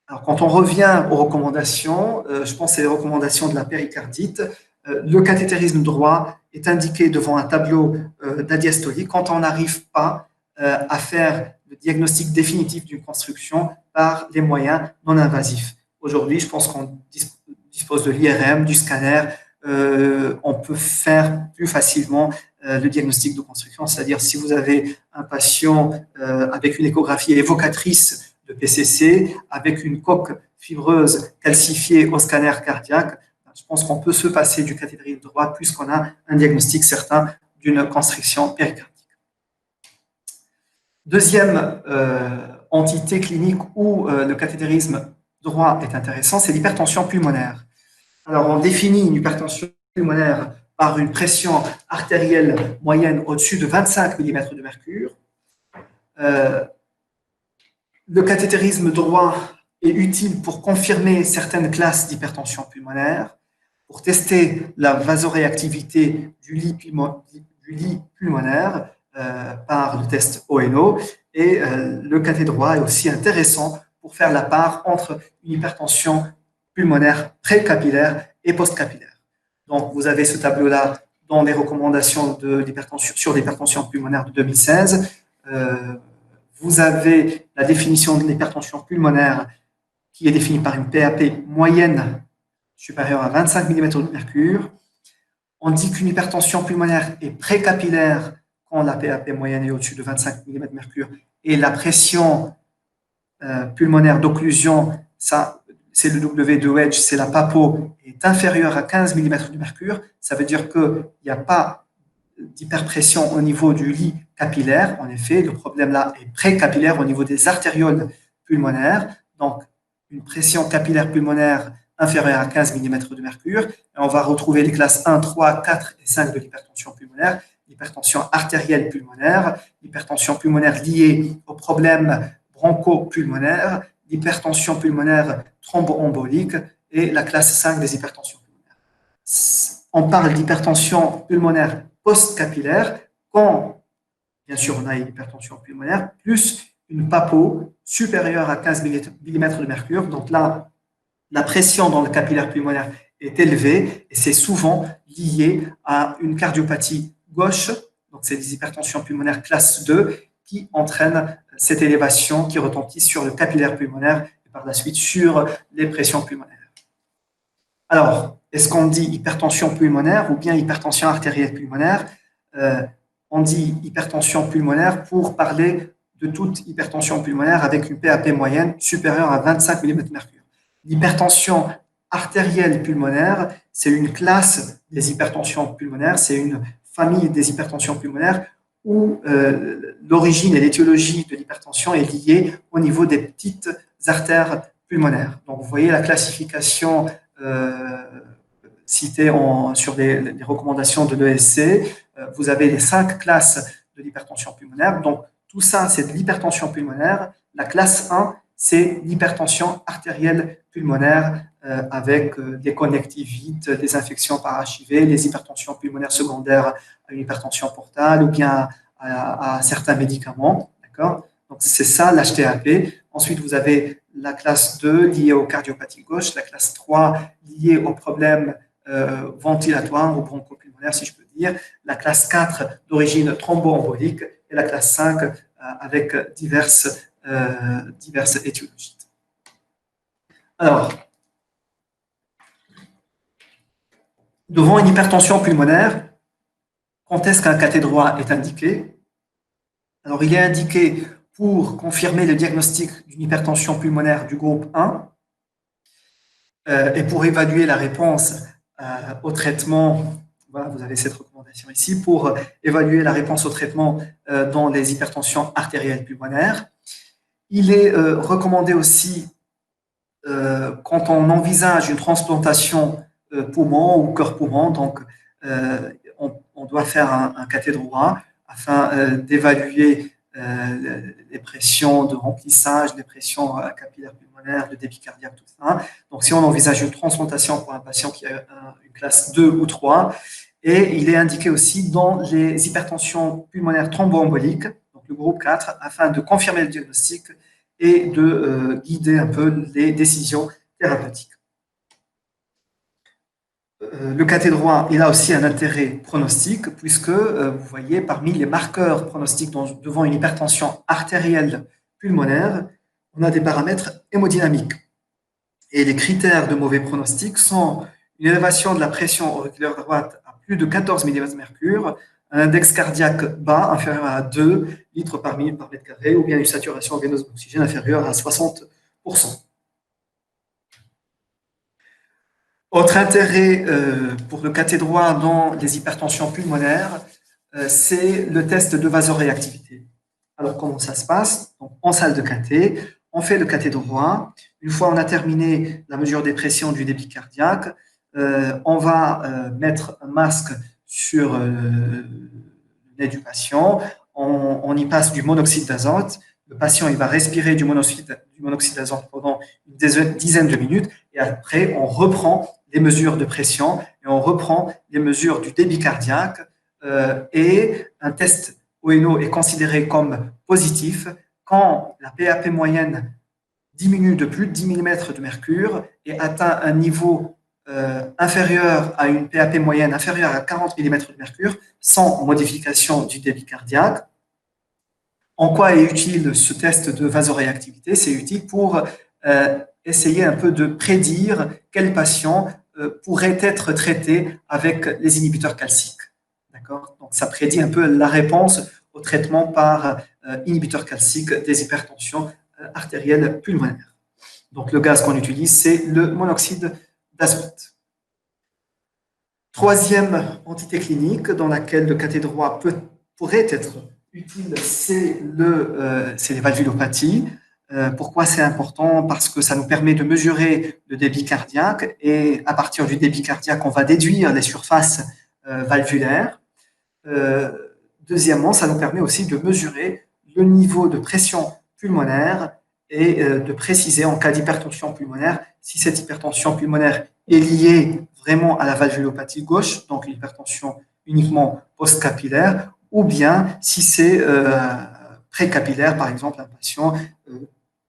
Alors, quand on revient aux recommandations, je pense que c'est les recommandations de la péricardite. Le cathétérisme droit est indiqué devant un tableau d'adiastolie quand on n'arrive pas à faire le diagnostic définitif d'une construction par les moyens non invasifs. Aujourd'hui, je pense qu'on dispose de l'IRM, du scanner, on peut faire plus facilement le diagnostic de construction, c'est-à-dire si vous avez un patient avec une échographie évocatrice de PCC, avec une coque fibreuse calcifiée au scanner cardiaque, je pense qu'on peut se passer du cathétérisme droit puisqu'on a un diagnostic certain d'une constriction péricardique. Deuxième entité clinique où le cathétérisme droit est intéressant, c'est l'hypertension pulmonaire. Alors, on définit une hypertension pulmonaire par une pression artérielle moyenne au-dessus de 25 mm de mercure. Le cathétérisme droit est utile pour confirmer certaines classes d'hypertension pulmonaire, pour tester la vasoréactivité du lit pulmonaire par le test ONO. Et le cathé droit est aussi intéressant pour faire la part entre une hypertension pulmonaire précapillaire et postcapillaire. Donc, vous avez ce tableau-là dans les recommandations sur l'hypertension pulmonaire de 2016. Vous avez la définition de l'hypertension pulmonaire qui est définie par une PAP moyenne supérieure à 25 mm de mercure. On dit qu'une hypertension pulmonaire est précapillaire quand la PAP moyenne est au-dessus de 25 mm de mercure et la pression pulmonaire d'occlusion, ça, c'est le W de Wedge, c'est la PAPO, est inférieure à 15 mm de mercure. Ça veut dire qu'il n'y a pas d'hyperpression au niveau du lit capillaire. En effet, le problème là est précapillaire au niveau des artérioles pulmonaires. Donc, une pression capillaire pulmonaire inférieure à 15 mm de mercure. Et on va retrouver les classes 1, 3, 4 et 5 de l'hypertension pulmonaire. L'hypertension artérielle pulmonaire, l'hypertension pulmonaire liée aux problèmes bronchopulmonaires, l'hypertension pulmonaire thromboembolique et la classe 5 des hypertensions pulmonaires. On parle d'hypertension pulmonaire post-capillaire quand, bien sûr, on a une hypertension pulmonaire plus une PAPO supérieure à 15 mm de mercure. Donc là, la pression dans le capillaire pulmonaire est élevée et c'est souvent lié à une cardiopathie gauche. Donc, c'est des hypertensions pulmonaires classe 2 qui entraînent cette élévation qui retentit sur le capillaire pulmonaire et par la suite sur les pressions pulmonaires. Alors, est-ce qu'on dit hypertension pulmonaire ou bien hypertension artérielle pulmonaire? On dit hypertension pulmonaire pour parler de toute hypertension pulmonaire avec une PAP moyenne supérieure à 25 mm de mercure. L'hypertension artérielle pulmonaire, c'est une classe des hypertensions pulmonaires, c'est une famille des hypertensions pulmonaires où l'origine et l'étiologie de l'hypertension est liée au niveau des petites artères pulmonaires. Donc, vous voyez la classification citée sur les recommandations de l'ESC. Vous avez les 5 classes de l'hypertension pulmonaire. Donc, tout ça, c'est de l'hypertension pulmonaire. La classe 1, c'est l'hypertension artérielle pulmonaire avec des connectivites, des infections par HIV, les hypertensions pulmonaires secondaires à une hypertension portale ou bien à certains médicaments. D'accord? Donc, c'est ça l'HTAP. Ensuite, vous avez la classe 2 liée aux cardiopathies gauche, la classe 3 liée aux problèmes ventilatoires ou bronchopulmonaires, si je peux dire, la classe 4 d'origine thromboembolique et la classe 5 avec diverses étiologies. Alors, devant une hypertension pulmonaire, quand est-ce qu'un cathé droit est indiqué? Alors, il est indiqué pour confirmer le diagnostic d'une hypertension pulmonaire du groupe 1 et pour évaluer la réponse au traitement. Voilà, vous avez cette recommandation ici pour évaluer la réponse au traitement dans les hypertensions artérielles pulmonaires. Il est recommandé aussi quand on envisage une transplantation poumon ou cœur-poumon, donc on doit faire un cathé droit afin d'évaluer les pressions de remplissage, les pressions capillaires pulmonaires, le débit cardiaque, tout ça. Donc, si on envisage une transplantation pour un patient qui a une classe 2 ou 3, et il est indiqué aussi dans les hypertensions pulmonaires thromboemboliques, donc le groupe 4, afin de confirmer le diagnostic et de guider un peu les décisions thérapeutiques. Le cathé droit, il a aussi un intérêt pronostic, puisque, vous voyez, parmi les marqueurs pronostiques devant une hypertension artérielle pulmonaire, on a des paramètres hémodynamiques. Et les critères de mauvais pronostic sont une élévation de la pression auriculaire droite à plus de 14 mm de mercure, un index cardiaque bas, inférieur à 2 litres par minute par mètre carré, ou bien une saturation veineuse d'oxygène inférieure à 60%. Autre intérêt pour le cathé droit dans les hypertensions pulmonaires, c'est le test de vasoréactivité. Alors, comment ça se passe? Donc, en salle de cathé, on fait le cathé droit. Une fois on a terminé la mesure des pressions du débit cardiaque, on va mettre un masque sur le nez du patient. On y passe du monoxyde d'azote. Le patient il va respirer du monoxyde d'azote pendant une dizaine de minutes et après, on reprend les mesures de pression et on reprend les mesures du débit cardiaque et un test ONO est considéré comme positif quand la PAP moyenne diminue de plus de 10 mm de mercure et atteint un niveau inférieur à une PAP moyenne inférieure à 40 mm de mercure sans modification du débit cardiaque. En quoi est utile ce test de vasoréactivité? C'est utile pour essayer un peu de prédire quel patient pourrait être traité avec les inhibiteurs calciques. D'accord? Donc, ça prédit un peu la réponse au traitement par inhibiteur calcique des hypertensions artérielles pulmonaires. Donc, le gaz qu'on utilise, c'est le monoxyde d'azote. Troisième entité clinique dans laquelle le cathé droit pourrait être utile, c'est les valvulopathies. Pourquoi c'est important? Parce que ça nous permet de mesurer le débit cardiaque et à partir du débit cardiaque, on va déduire les surfaces valvulaires. Deuxièmement, ça nous permet aussi de mesurer le niveau de pression pulmonaire et de préciser en cas d'hypertension pulmonaire si cette hypertension pulmonaire est liée vraiment à la valvulopathie gauche, donc l'hypertension uniquement post-capillaire, ou bien si c'est précapillaire, par exemple, un patient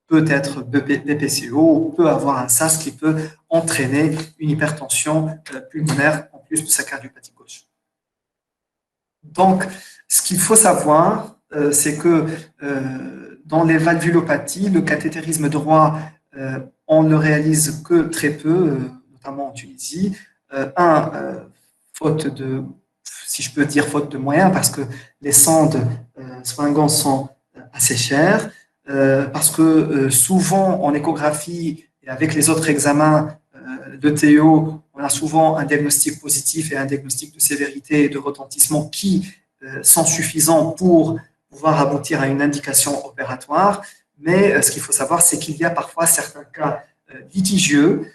peut être BPCO ou peut avoir un SAS qui peut entraîner une hypertension pulmonaire en plus de sa cardiopathie gauche. Donc, ce qu'il faut savoir, c'est que dans les valvulopathies, le cathétérisme droit, on ne le réalise que très peu, notamment en Tunisie. Faute de, si je peux dire, faute de moyens, parce que les sondes Swangan sont assez chères, parce que souvent en échographie et avec les autres examens de TO, on a souvent un diagnostic positif et un diagnostic de sévérité et de retentissement qui sont suffisants pour pouvoir aboutir à une indication opératoire. Mais ce qu'il faut savoir, c'est qu'il y a parfois certains cas litigieux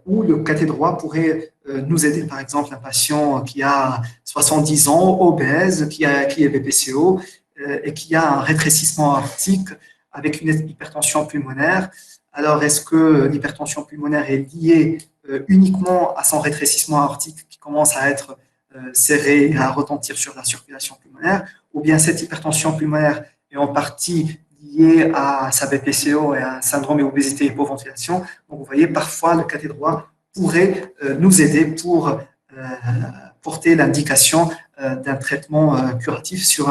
où le cathé droit pourrait nous aider. Par exemple, un patient qui a 70 ans, obèse, qui est BPCO et qui a un rétrécissement aortique avec une hypertension pulmonaire. Alors, est-ce que l'hypertension pulmonaire est liée uniquement à son rétrécissement aortique qui commence à être serré et à retentir sur la circulation pulmonaire, ou bien cette hypertension pulmonaire est en partie liée à sa BPCO et à un syndrome d'obésité et hypoventilation? Donc, vous voyez, parfois, le cathé droit pourrait nous aider pour porter l'indication d'un traitement curatif sur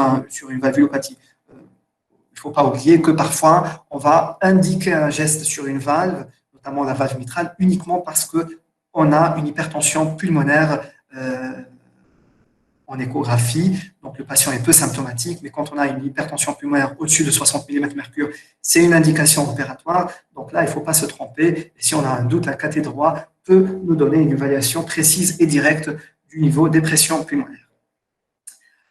une valvulopathie. Il ne faut pas oublier que parfois, on va indiquer un geste sur une valve, notamment la valve mitrale, uniquement parce qu'on a une hypertension pulmonaire en échographie. Donc, le patient est peu symptomatique, mais quand on a une hypertension pulmonaire au-dessus de 60 mm/Hg, c'est une indication opératoire. Donc là, il ne faut pas se tromper. Et si on a un doute, un cathé droit peut nous donner une évaluation précise et directe du niveau des pressions pulmonaires.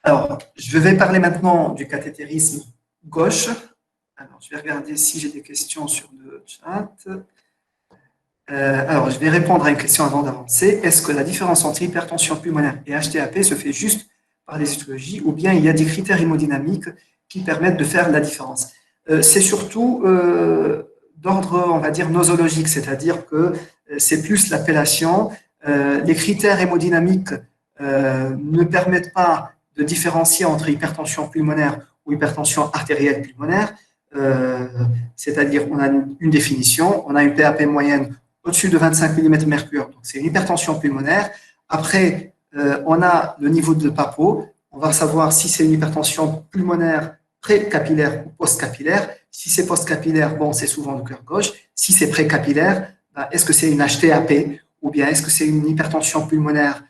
Alors, je vais parler maintenant du cathétérisme gauche. Alors, je vais regarder si j'ai des questions sur le chat. Alors, je vais répondre à une question avant d'avancer. Est-ce que la différence entre hypertension pulmonaire et HTAP se fait juste par les éthologies ou bien il y a des critères hémodynamiques qui permettent de faire la différence? C'est surtout d'ordre, on va dire, nosologique, c'est-à-dire que c'est plus l'appellation. Les critères hémodynamiques ne permettent pas de différencier entre hypertension pulmonaire ou hypertension artérielle pulmonaire, c'est-à-dire on a une définition, on a une PAP moyenne au-dessus de 25 mm/Hg, donc c'est une hypertension pulmonaire. Après, on a le niveau de PAPO, on va savoir si c'est une hypertension pulmonaire pré-capillaire ou post-capillaire. Si c'est post-capillaire, bon, c'est souvent le cœur gauche. Si c'est pré-capillaire, ben, est-ce que c'est une HTAP ou bien est-ce que c'est une hypertension pulmonaire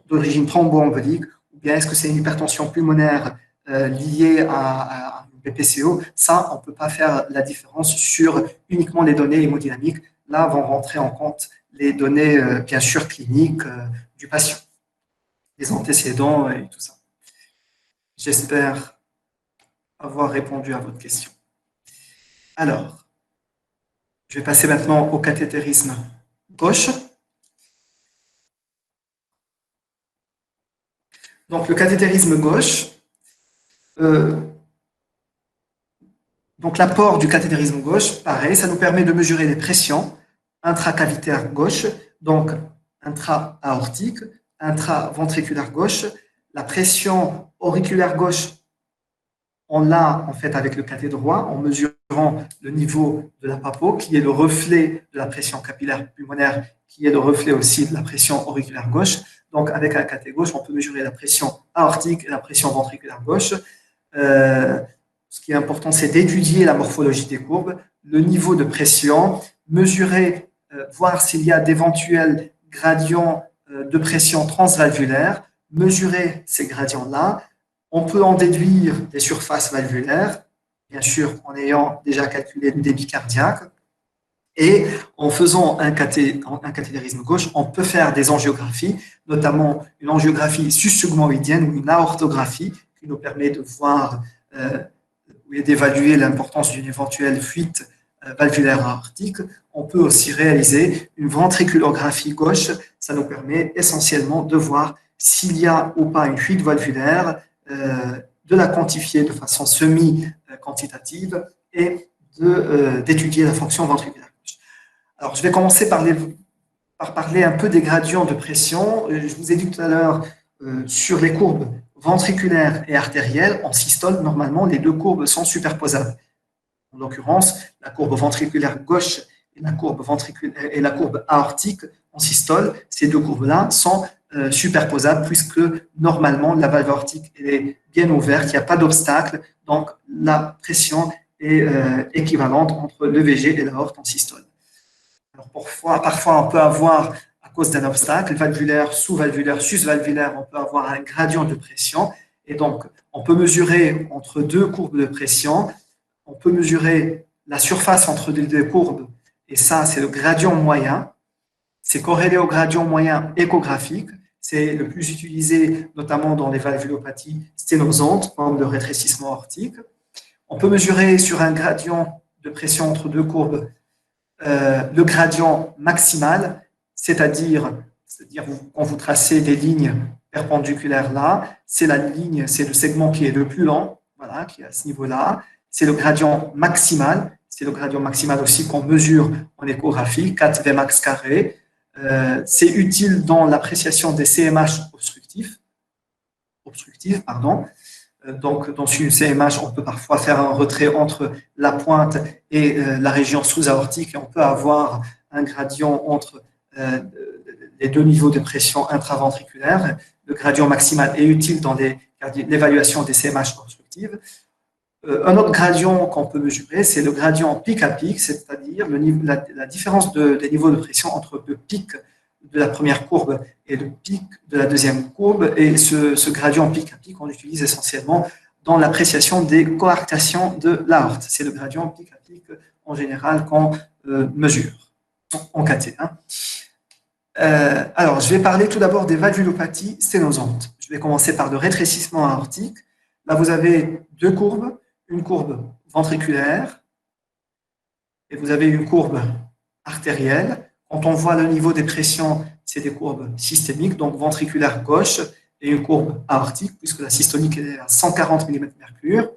d'origine thromboembolique ou bien est-ce que c'est une hypertension pulmonaire liée à une BPCO? Ça, on ne peut pas faire la différence sur uniquement les données hémodynamiques. Là, vont rentrer en compte les données, bien sûr, cliniques du patient, les antécédents et tout ça. J'espère avoir répondu à votre question. Alors, je vais passer maintenant au cathétérisme gauche. Donc, le cathétérisme gauche, donc l'apport du cathétérisme gauche, pareil, ça nous permet de mesurer les pressions intracavitaires gauche, donc intra-aortique, intraventriculaire gauche. La pression auriculaire gauche, on l'a en fait avec le cathé droit en mesurant le niveau de la PAPO, qui est le reflet de la pression capillaire pulmonaire, qui est le reflet aussi de la pression auriculaire gauche. Donc, avec un cathé gauche, on peut mesurer la pression aortique et la pression ventriculaire gauche. Ce qui est important, c'est d'étudier la morphologie des courbes, le niveau de pression mesurer, voir s'il y a d'éventuels gradients de pression transvalvulaire, mesurer ces gradients-là. On peut en déduire des surfaces valvulaires, bien sûr en ayant déjà calculé le débit cardiaque. Et en faisant un cathétérisme gauche, on peut faire des angiographies, notamment une angiographie sus-sigmoïdienne ou une aortographie qui nous permet de voir et d'évaluer l'importance d'une éventuelle fuite valvulaire aortique. On peut aussi réaliser une ventriculographie gauche. Ça nous permet essentiellement de voir s'il y a ou pas une fuite valvulaire, de la quantifier de façon semi-quantitative et d'étudier la fonction ventriculaire. Alors, je vais commencer par parler un peu des gradients de pression. Je vous ai dit tout à l'heure, sur les courbes ventriculaires et artérielles, en systole, normalement, les deux courbes sont superposables. En l'occurrence, la courbe ventriculaire gauche et la courbe aortique en systole, ces deux courbes-là sont superposables puisque normalement, la valve aortique est bien ouverte, il n'y a pas d'obstacle, donc la pression est équivalente entre le VG et l'aorte en systole. Alors parfois, on peut avoir, à cause d'un obstacle valvulaire, sous-valvulaire, sus-valvulaire, on peut avoir un gradient de pression. Et donc, on peut mesurer entre deux courbes de pression, on peut mesurer la surface entre les deux courbes, et ça, c'est le gradient moyen. C'est corrélé au gradient moyen échographique. C'est le plus utilisé, notamment dans les valvulopathies sténosantes, comme le rétrécissement aortique. On peut mesurer sur un gradient de pression entre deux courbes le gradient maximal, c'est-à-dire quand vous tracez des lignes perpendiculaires là, c'est le segment qui est le plus long, voilà, qui est à ce niveau-là. C'est le gradient maximal. C'est le gradient maximal aussi qu'on mesure en échographie, 4 Vmax carré. C'est utile dans l'appréciation des CMH obstructifs. Donc, dans une CMH, on peut parfois faire un retrait entre la pointe et la région sous-aortique et on peut avoir un gradient entre les deux niveaux de pression intraventriculaire. Le gradient maximal est utile dans l'évaluation des CMH obstructives. Un autre gradient qu'on peut mesurer, c'est le gradient pic à pic, c'est-à-dire la différence des niveaux de pression entre le pic de la première courbe et le pic de la deuxième courbe. Et ce gradient pic à pic, on l'utilise essentiellement dans l'appréciation des coarctations de l'aorte. C'est le gradient pic à pic en général qu'on mesure en KT. Alors, je vais parler tout d'abord des valvulopathies sténosantes. Je vais commencer par le rétrécissement aortique. Là, vous avez deux courbes, une courbe ventriculaire et vous avez une courbe artérielle. Quand on voit le niveau des pressions, c'est des courbes systémiques, donc ventriculaire gauche et une courbe aortique, puisque la systolique est à 140 mmHg.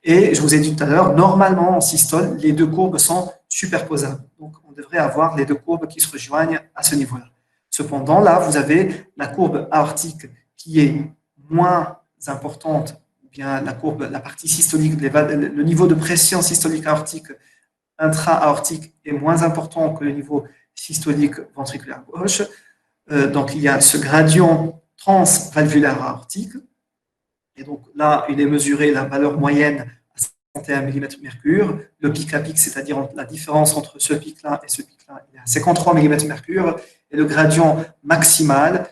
Et je vous ai dit tout à l'heure, normalement en systole, les deux courbes sont superposables. Donc on devrait avoir les deux courbes qui se rejoignent à ce niveau-là. Cependant, là, vous avez la courbe aortique qui est moins importante, ou bien la partie systolique, le niveau de pression systolique aortique intra-aortique est moins important que le niveau systolique ventriculaire gauche. Donc, il y a ce gradient transvalvulaire aortique. Et donc, là, il est mesuré la valeur moyenne à 51 mmHg. Le pic à pic, c'est-à-dire la différence entre ce pic-là et ce pic-là, il est à 53 mmHg. Et le gradient maximal,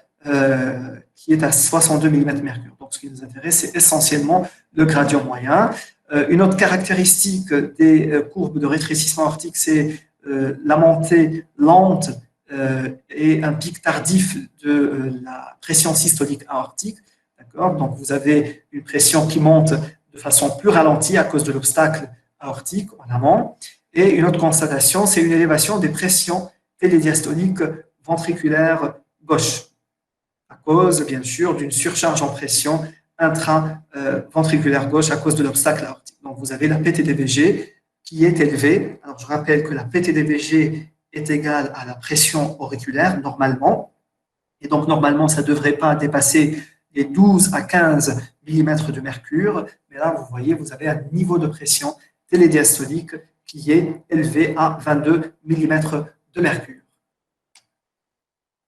qui est à 62 mmHg. Donc, ce qui nous intéresse, c'est essentiellement le gradient moyen. Une autre caractéristique des courbes de rétrécissement aortique, c'est la montée lente et un pic tardif de la pression systolique aortique. Donc, vous avez une pression qui monte de façon plus ralentie à cause de l'obstacle aortique en amont. Et une autre constatation, c'est une élévation des pressions télédiastoliques ventriculaires gauche, à cause, bien sûr, d'une surcharge en pression intra-ventriculaire gauche à cause de l'obstacle aortique. Donc, vous avez la PTDVG qui est élevée. Alors, je rappelle que la PTDVG est égale à la pression auriculaire, normalement. Et donc, normalement, ça ne devrait pas dépasser les 12 à 15 mm de mercure. Mais là, vous voyez, vous avez un niveau de pression télédiastolique qui est élevé à 22 mm de mercure.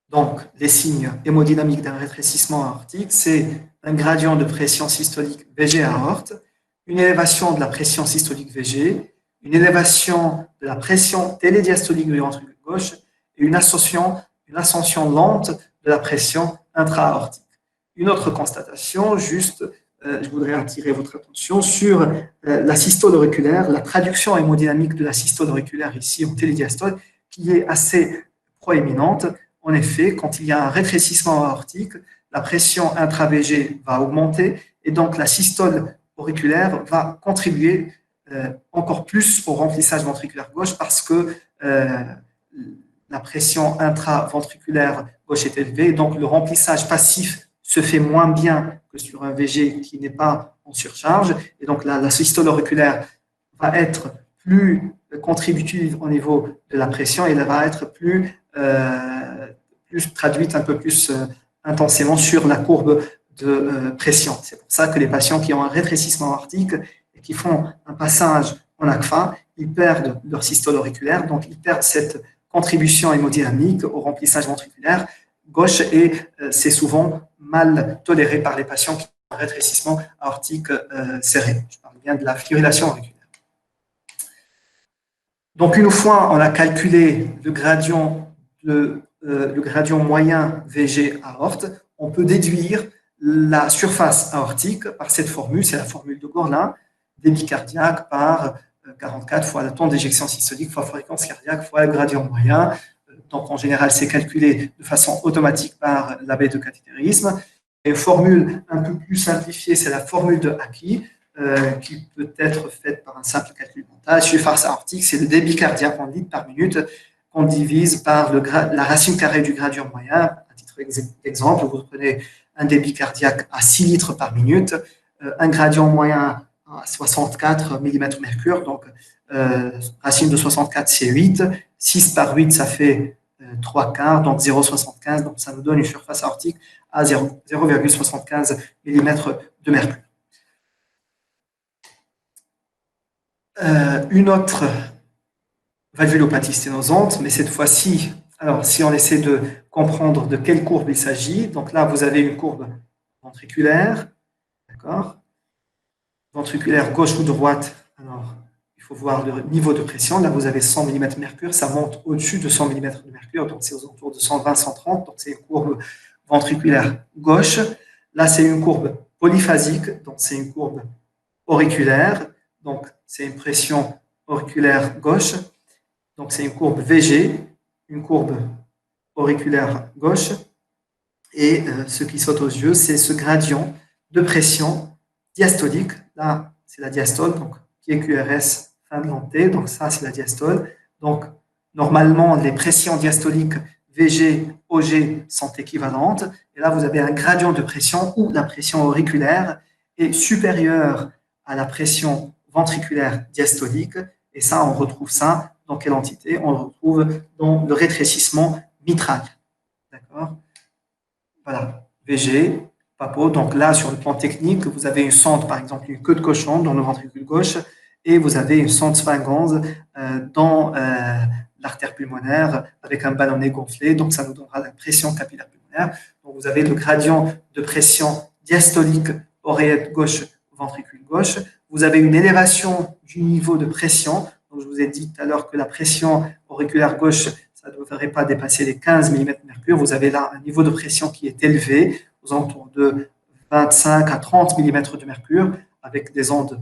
Donc, les signes hémodynamiques d'un rétrécissement aortique, c'est un gradient de pression systolique VG aorte, une élévation de la pression systolique VG, une élévation de la pression télédiastolique du ventricule gauche et une ascension lente de la pression intra-aortique. Une autre constatation, juste, je voudrais attirer votre attention sur la systole auriculaire, la traduction hémodynamique de la systole auriculaire ici en télédiastole, qui est assez proéminente. En effet, quand il y a un rétrécissement aortique, la pression intra-VG va augmenter et donc la systole auriculaire va contribuer encore plus au remplissage ventriculaire gauche parce que la pression intraventriculaire gauche est élevée, donc le remplissage passif se fait moins bien que sur un VG qui n'est pas en surcharge, et donc la systole auriculaire va être plus contributive au niveau de la pression et elle va être plus traduite un peu plus intensément sur la courbe de pression. C'est pour ça que les patients qui ont un rétrécissement aortique et qui font un passage en ACFA, ils perdent leur systole auriculaire, donc ils perdent cette contribution hémodynamique au remplissage ventriculaire gauche et c'est souvent mal toléré par les patients qui ont un rétrécissement aortique serré. Je parle bien de la fibrillation auriculaire. Donc, une fois on a calculé le gradient moyen VG aorte, on peut déduire la surface aortique par cette formule, c'est la formule de Gorlin, débit cardiaque par 44 fois le temps d'éjection systolique fois fréquence cardiaque fois le gradient moyen. Donc, en général, c'est calculé de façon automatique par la baie de cathétérisme. Et une formule un peu plus simplifiée, c'est la formule de Haki, qui peut être faite par un simple calcul mental. Surface aortique, c'est le débit cardiaque en litres par minute qu'on divise par la racine carrée du gradient moyen. À titre d'exemple, vous prenez un débit cardiaque à 6 litres par minute, un gradient moyen à 64 mm/Hg, donc racine de 64, c'est 8. 6 par 8, ça fait 3 quarts, donc 0,75. Donc, ça nous donne une surface aortique à 0,75 mm/Hg. Une autre valvulopathie sténosante, mais cette fois-ci, alors si on essaie de comprendre de quelle courbe il s'agit, donc là, vous avez une courbe ventriculaire, d'accord? Ventriculaire gauche ou droite, alors il faut voir le niveau de pression. Là, vous avez 100 mm/Hg, ça monte au-dessus de 100 mm/Hg, donc c'est aux alentours de 120-130, donc c'est une courbe ventriculaire gauche. Là, c'est une courbe polyphasique, donc c'est une courbe auriculaire, donc c'est une pression auriculaire gauche, donc c'est une courbe VG, une courbe auriculaire gauche, et ce qui saute aux yeux, c'est ce gradient de pression diastolique. Là, c'est la diastole, donc qui est QRS fin de l'antée, donc ça, c'est la diastole. Donc, normalement, les pressions diastoliques VG, OG sont équivalentes. Et là, vous avez un gradient de pression où la pression auriculaire est supérieure à la pression ventriculaire diastolique. Et ça, on retrouve ça dans quelle entité? On le retrouve dans le rétrécissement mitral. D'accord? Voilà, VG, Papo. Donc là, sur le plan technique, vous avez une sonde, par exemple, une queue de cochon dans le ventricule gauche, et vous avez une sonde sphingoise dans l'artère pulmonaire avec un ballonnet gonflé. Donc, ça nous donnera la pression capillaire pulmonaire. Donc, vous avez le gradient de pression diastolique oreillette gauche, ventricule gauche. Vous avez une élévation du niveau de pression. Donc, je vous ai dit tout à l'heure que la pression auriculaire gauche, ça ne devrait pas dépasser les 15 mm/Hg. Vous avez là un niveau de pression qui est élevé, aux alentours de 25 à 30 mm/Hg, avec des ondes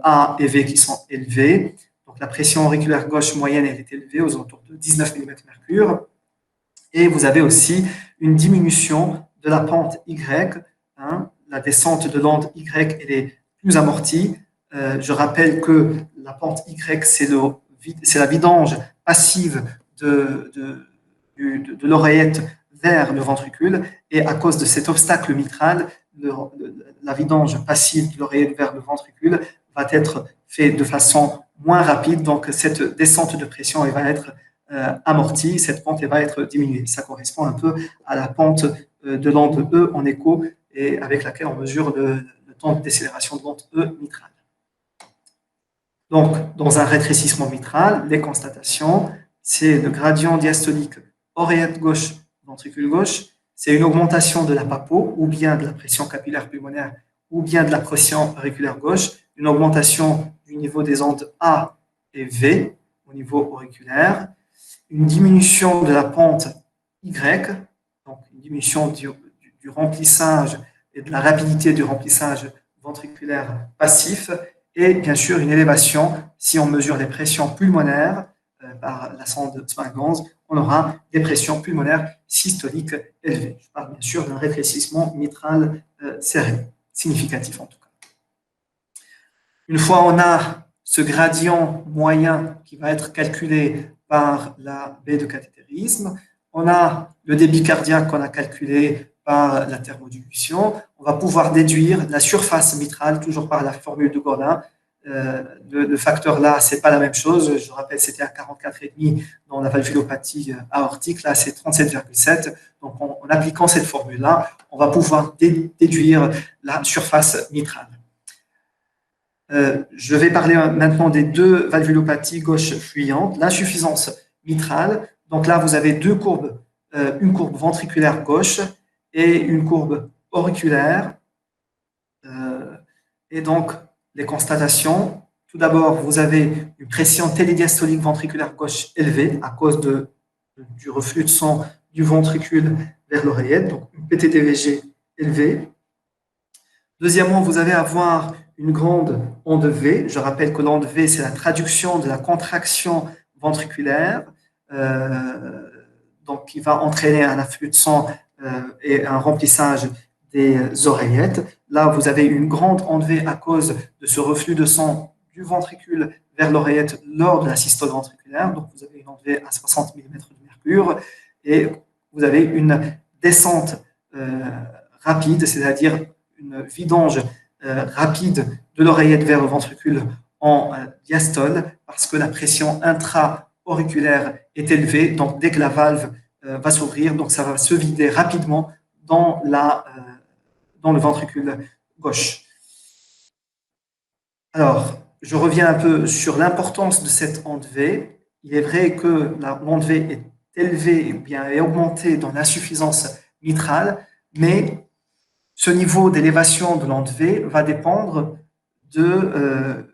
A et V qui sont élevées. Donc, la pression auriculaire gauche moyenne, elle est élevée, aux alentours de 19 mm/Hg. Et vous avez aussi une diminution de la pente Y. La descente de l'onde Y, elle est plus amortie. Je rappelle que la pente Y, c'est la vidange passive de l'oreillette vers le ventricule. Et à cause de cet obstacle mitral, la vidange passive de l'oreillette vers le ventricule va être faite de façon moins rapide. Donc, cette descente de pression, elle va être amortie, cette pente elle va être diminuée. Ça correspond un peu à la pente de l'onde E en écho et avec laquelle on mesure le temps de décélération de l'onde E mitrale. Donc, dans un rétrécissement mitral, les constatations, c'est le gradient diastolique oreillette gauche, ventricule gauche, c'est une augmentation de la papo, ou bien de la pression capillaire pulmonaire, ou bien de la pression auriculaire gauche, une augmentation du niveau des ondes A et V au niveau auriculaire, une diminution de la pente Y, donc une diminution du remplissage et de la rapidité du remplissage ventriculaire passif, et bien sûr une élévation, si on mesure les pressions pulmonaires par la sonde Swan-Ganz, on aura des pressions pulmonaires systoliques élevées. Je parle bien sûr d'un rétrécissement mitral serré, significatif en tout cas. Une fois on a ce gradient moyen qui va être calculé par la baie de cathétérisme, on a le débit cardiaque qu'on a calculé par la thermodilution, on va pouvoir déduire la surface mitrale, toujours par la formule de Godin. Le facteur là, c'est pas la même chose. Je rappelle, c'était à 44,5 dans la valvulopathie aortique. Là, c'est 37,7. Donc, en appliquant cette formule-là, on va pouvoir déduire la surface mitrale. Je vais parler maintenant des deux valvulopathies gauche fuyantes. L'insuffisance mitrale. Donc là, vous avez deux courbes, une courbe ventriculaire gauche et une courbe auriculaire. Et donc, les constatations. Tout d'abord, vous avez une pression télédiastolique ventriculaire gauche élevée à cause du reflux de sang du ventricule vers l'oreillette, donc une PTTVG élevée. Deuxièmement, vous allez avoir une grande onde V. Je rappelle que l'onde V, c'est la traduction de la contraction ventriculaire, donc qui va entraîner un afflux de sang et un remplissage des oreillettes. Là, vous avez une grande onde V à cause de ce reflux de sang du ventricule vers l'oreillette lors de la systole ventriculaire. Donc, vous avez une onde V à 60 mm de mercure et vous avez une descente rapide, c'est-à-dire une vidange rapide de l'oreillette vers le ventricule en diastole parce que la pression intra-auriculaire est élevée. Donc, dès que la valve va s'ouvrir, donc ça va se vider rapidement dans le ventricule gauche. Alors, je reviens un peu sur l'importance de cette onde V. Il est vrai que l'onde V est élevée, bien est augmentée dans l'insuffisance mitrale, mais ce niveau d'élévation de l'onde V va dépendre de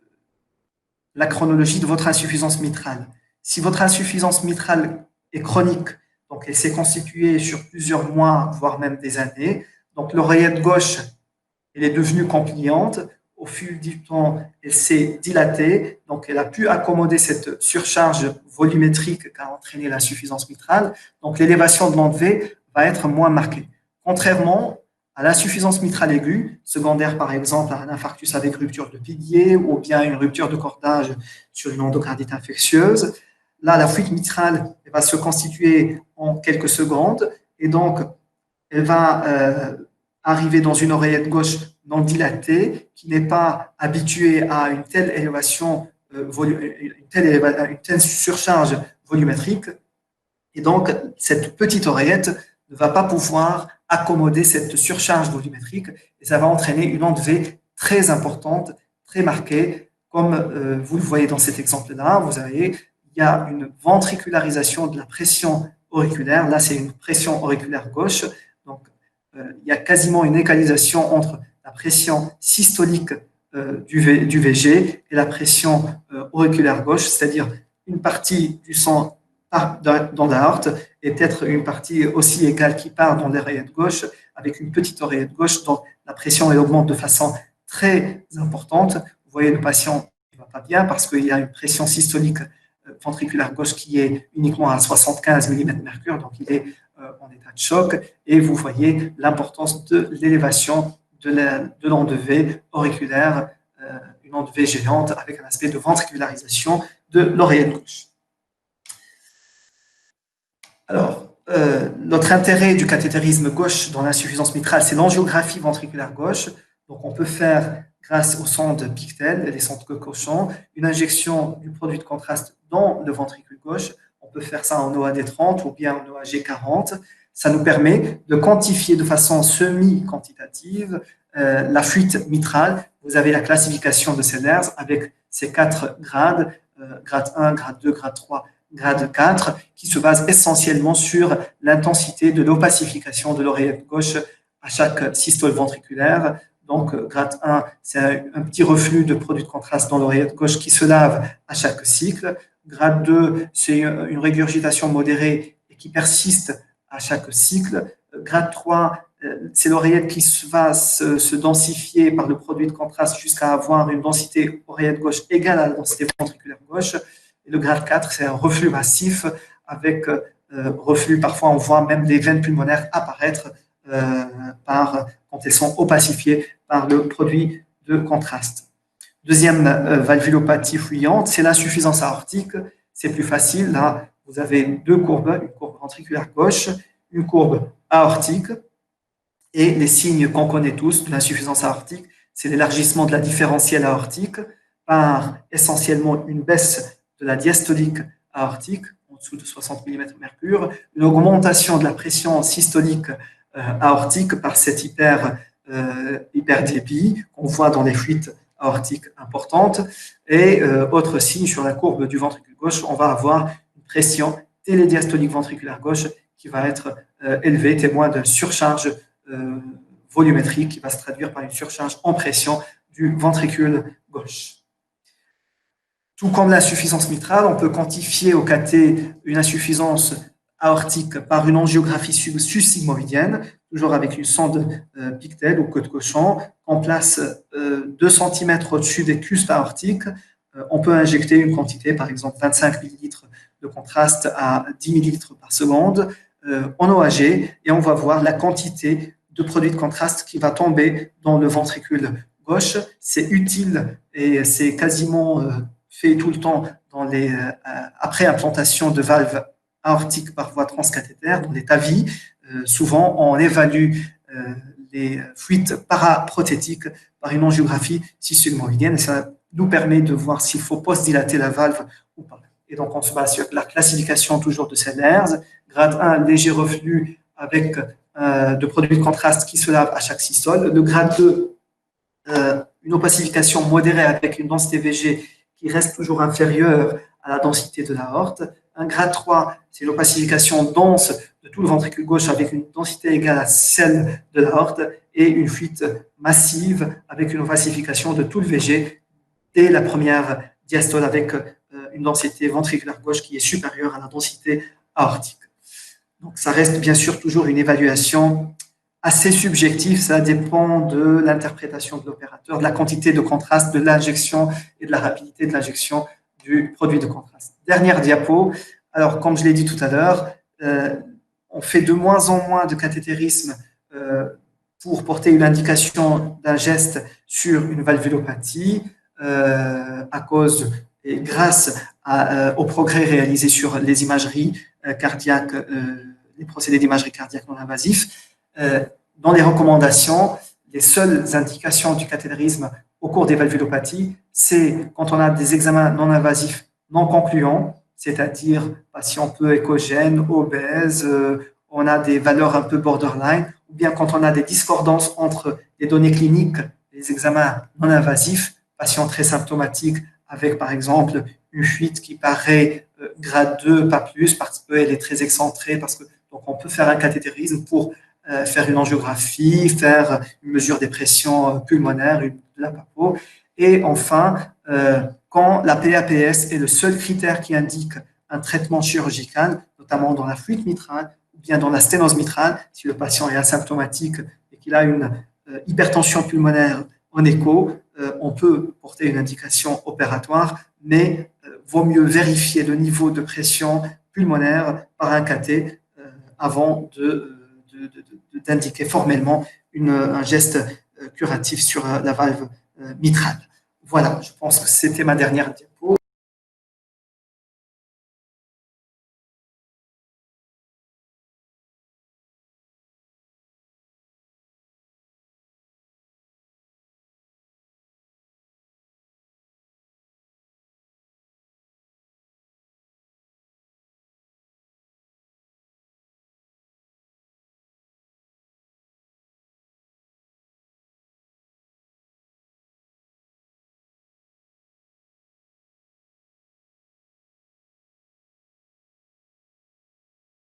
la chronologie de votre insuffisance mitrale. Si votre insuffisance mitrale est chronique, donc elle s'est constituée sur plusieurs mois, voire même des années, donc l'oreillette gauche, elle est devenue compliante. Au fil du temps, elle s'est dilatée. Donc, elle a pu accommoder cette surcharge volumétrique qui a entraîné l'insuffisance mitrale. Donc, l'élévation de l'onde V va être moins marquée. Contrairement à l'insuffisance mitrale aiguë, secondaire par exemple à un infarctus avec rupture de pilier ou bien une rupture de cordage sur une endocardite infectieuse, là, la fuite mitrale elle va se constituer en quelques secondes et donc, elle va arriver dans une oreillette gauche non dilatée, qui n'est pas habituée à une telle élévation, une telle surcharge volumétrique. Et donc, cette petite oreillette ne va pas pouvoir accommoder cette surcharge volumétrique et ça va entraîner une onde V très importante, très marquée. Comme vous le voyez dans cet exemple-là, il y a une ventricularisation de la pression auriculaire. Là, c'est une pression auriculaire gauche. Donc, il y a quasiment une égalisation entre la pression systolique du VG et la pression auriculaire gauche, c'est-à-dire une partie du sang part dans l'aorte et peut-être une partie aussi égale qui part dans l'oreillette gauche avec une petite oreillette gauche, donc la pression elle augmente de façon très importante. Vous voyez le patient ne va pas bien parce qu'il y a une pression systolique ventriculaire gauche qui est uniquement à 75 mm de mercure, donc il est en état de choc, et vous voyez l'importance de l'élévation de l'onde V auriculaire, une onde V géante avec un aspect de ventricularisation de l'oreillette gauche. Alors, notre intérêt du cathétérisme gauche dans l'insuffisance mitrale, c'est l'angiographie ventriculaire gauche. Donc, on peut faire, grâce aux sondes Pictel et les sondes Cochon, une injection du produit de contraste dans le ventricule gauche. On peut faire ça en OAD30 ou bien en OAG40. Ça nous permet de quantifier de façon semi-quantitative la fuite mitrale. Vous avez la classification de Sellers avec ces 4 grades, grade 1, grade 2, grade 3, grade 4, qui se base essentiellement sur l'intensité de l'opacification de l'oreillette gauche à chaque systole ventriculaire. Donc, grade 1, c'est un petit reflux de produit de contraste dans l'oreillette gauche qui se lave à chaque cycle. Grade 2, c'est une régurgitation modérée et qui persiste à chaque cycle. Grade 3, c'est l'oreillette qui va se densifier par le produit de contraste jusqu'à avoir une densité oreillette gauche égale à la densité ventriculaire gauche. Et le grade 4, c'est un reflux massif avec reflux, parfois on voit même des veines pulmonaires apparaître quand elles sont opacifiées par le produit de contraste. Deuxième valvulopathie fuyante, c'est l'insuffisance aortique. C'est plus facile. Là, vous avez deux courbes, une courbe ventriculaire gauche, une courbe aortique. Et les signes qu'on connaît tous de l'insuffisance aortique, c'est l'élargissement de la différentielle aortique par essentiellement une baisse de la diastolique aortique, en dessous de 60 mm/Hg, une augmentation de la pression systolique aortique par cette hyperdébit qu'on voit dans les fuites aortiques importantes. Et autre signe sur la courbe du ventricule gauche, on va avoir une pression télédiastolique ventriculaire gauche qui va être élevée, témoin de surcharge volumétrique qui va se traduire par une surcharge en pression du ventricule gauche. Tout comme l'insuffisance mitrale, on peut quantifier au KT une insuffisance aortique par une angiographie sus-sigmoïdienne, toujours avec une sonde Pictet ou queue de cochon. On place 2 cm au-dessus des cusps aortiques. On peut injecter une quantité, par exemple 25 ml de contraste à 10 ml par seconde en OAG, et on va voir la quantité de produit de contraste qui va tomber dans le ventricule gauche. C'est utile et c'est quasiment fait tout le temps après implantation de valves aortiques par voie transcathétaire, dans les TAVI. Souvent, on évalue les fuites paraprothétiques par une angiographie cis-sigmoïdienne, et ça nous permet de voir s'il faut post-dilater la valve ou pas. Et donc, on se base sur la classification toujours de Sellers. Grade 1, léger reflux avec de produits de contraste qui se lavent à chaque systole. Le grade 2, une opacification modérée avec une densité VG qui reste toujours inférieure à la densité de l'aorte. Un grade 3, c'est l'opacification dense de tout le ventricule gauche avec une densité égale à celle de l'aorte et une fuite massive avec une opacification de tout le VG dès la première diastole avec une densité ventriculaire gauche qui est supérieure à la densité aortique. Donc, ça reste bien sûr toujours une évaluation assez subjective, ça dépend de l'interprétation de l'opérateur, de la quantité de contraste, de l'injection et de la rapidité de l'injection du produit de contraste. Dernière diapo. Alors, comme je l'ai dit tout à l'heure, on fait de moins en moins de cathétérisme pour porter une indication d'un geste sur une valvulopathie à cause et grâce au progrès réalisé sur les imageries cardiaques, les procédés d'imagerie cardiaque non invasifs. Dans les recommandations, les seules indications du cathétérisme au cours des valvulopathies, c'est quand on a des examens non invasifs non concluants, c'est-à-dire patient peu échogène, obèse, on a des valeurs un peu borderline, ou bien quand on a des discordances entre les données cliniques, les examens non invasifs, patients très symptomatiques avec par exemple une fuite qui paraît grade 2, pas plus, parce qu'elle est très excentrée, donc on peut faire un cathétérisme pour faire une angiographie, faire une mesure des pressions pulmonaires, de la papo. Et enfin, quand la PAPS est le seul critère qui indique un traitement chirurgical, notamment dans la fuite mitrale ou bien dans la sténose mitrale, si le patient est asymptomatique et qu'il a une hypertension pulmonaire en écho, on peut porter une indication opératoire, mais vaut mieux vérifier le niveau de pression pulmonaire par un cathé avant d'indiquer formellement un geste curatif sur la valve mitrale. Voilà, je pense que c'était ma dernière diapositive.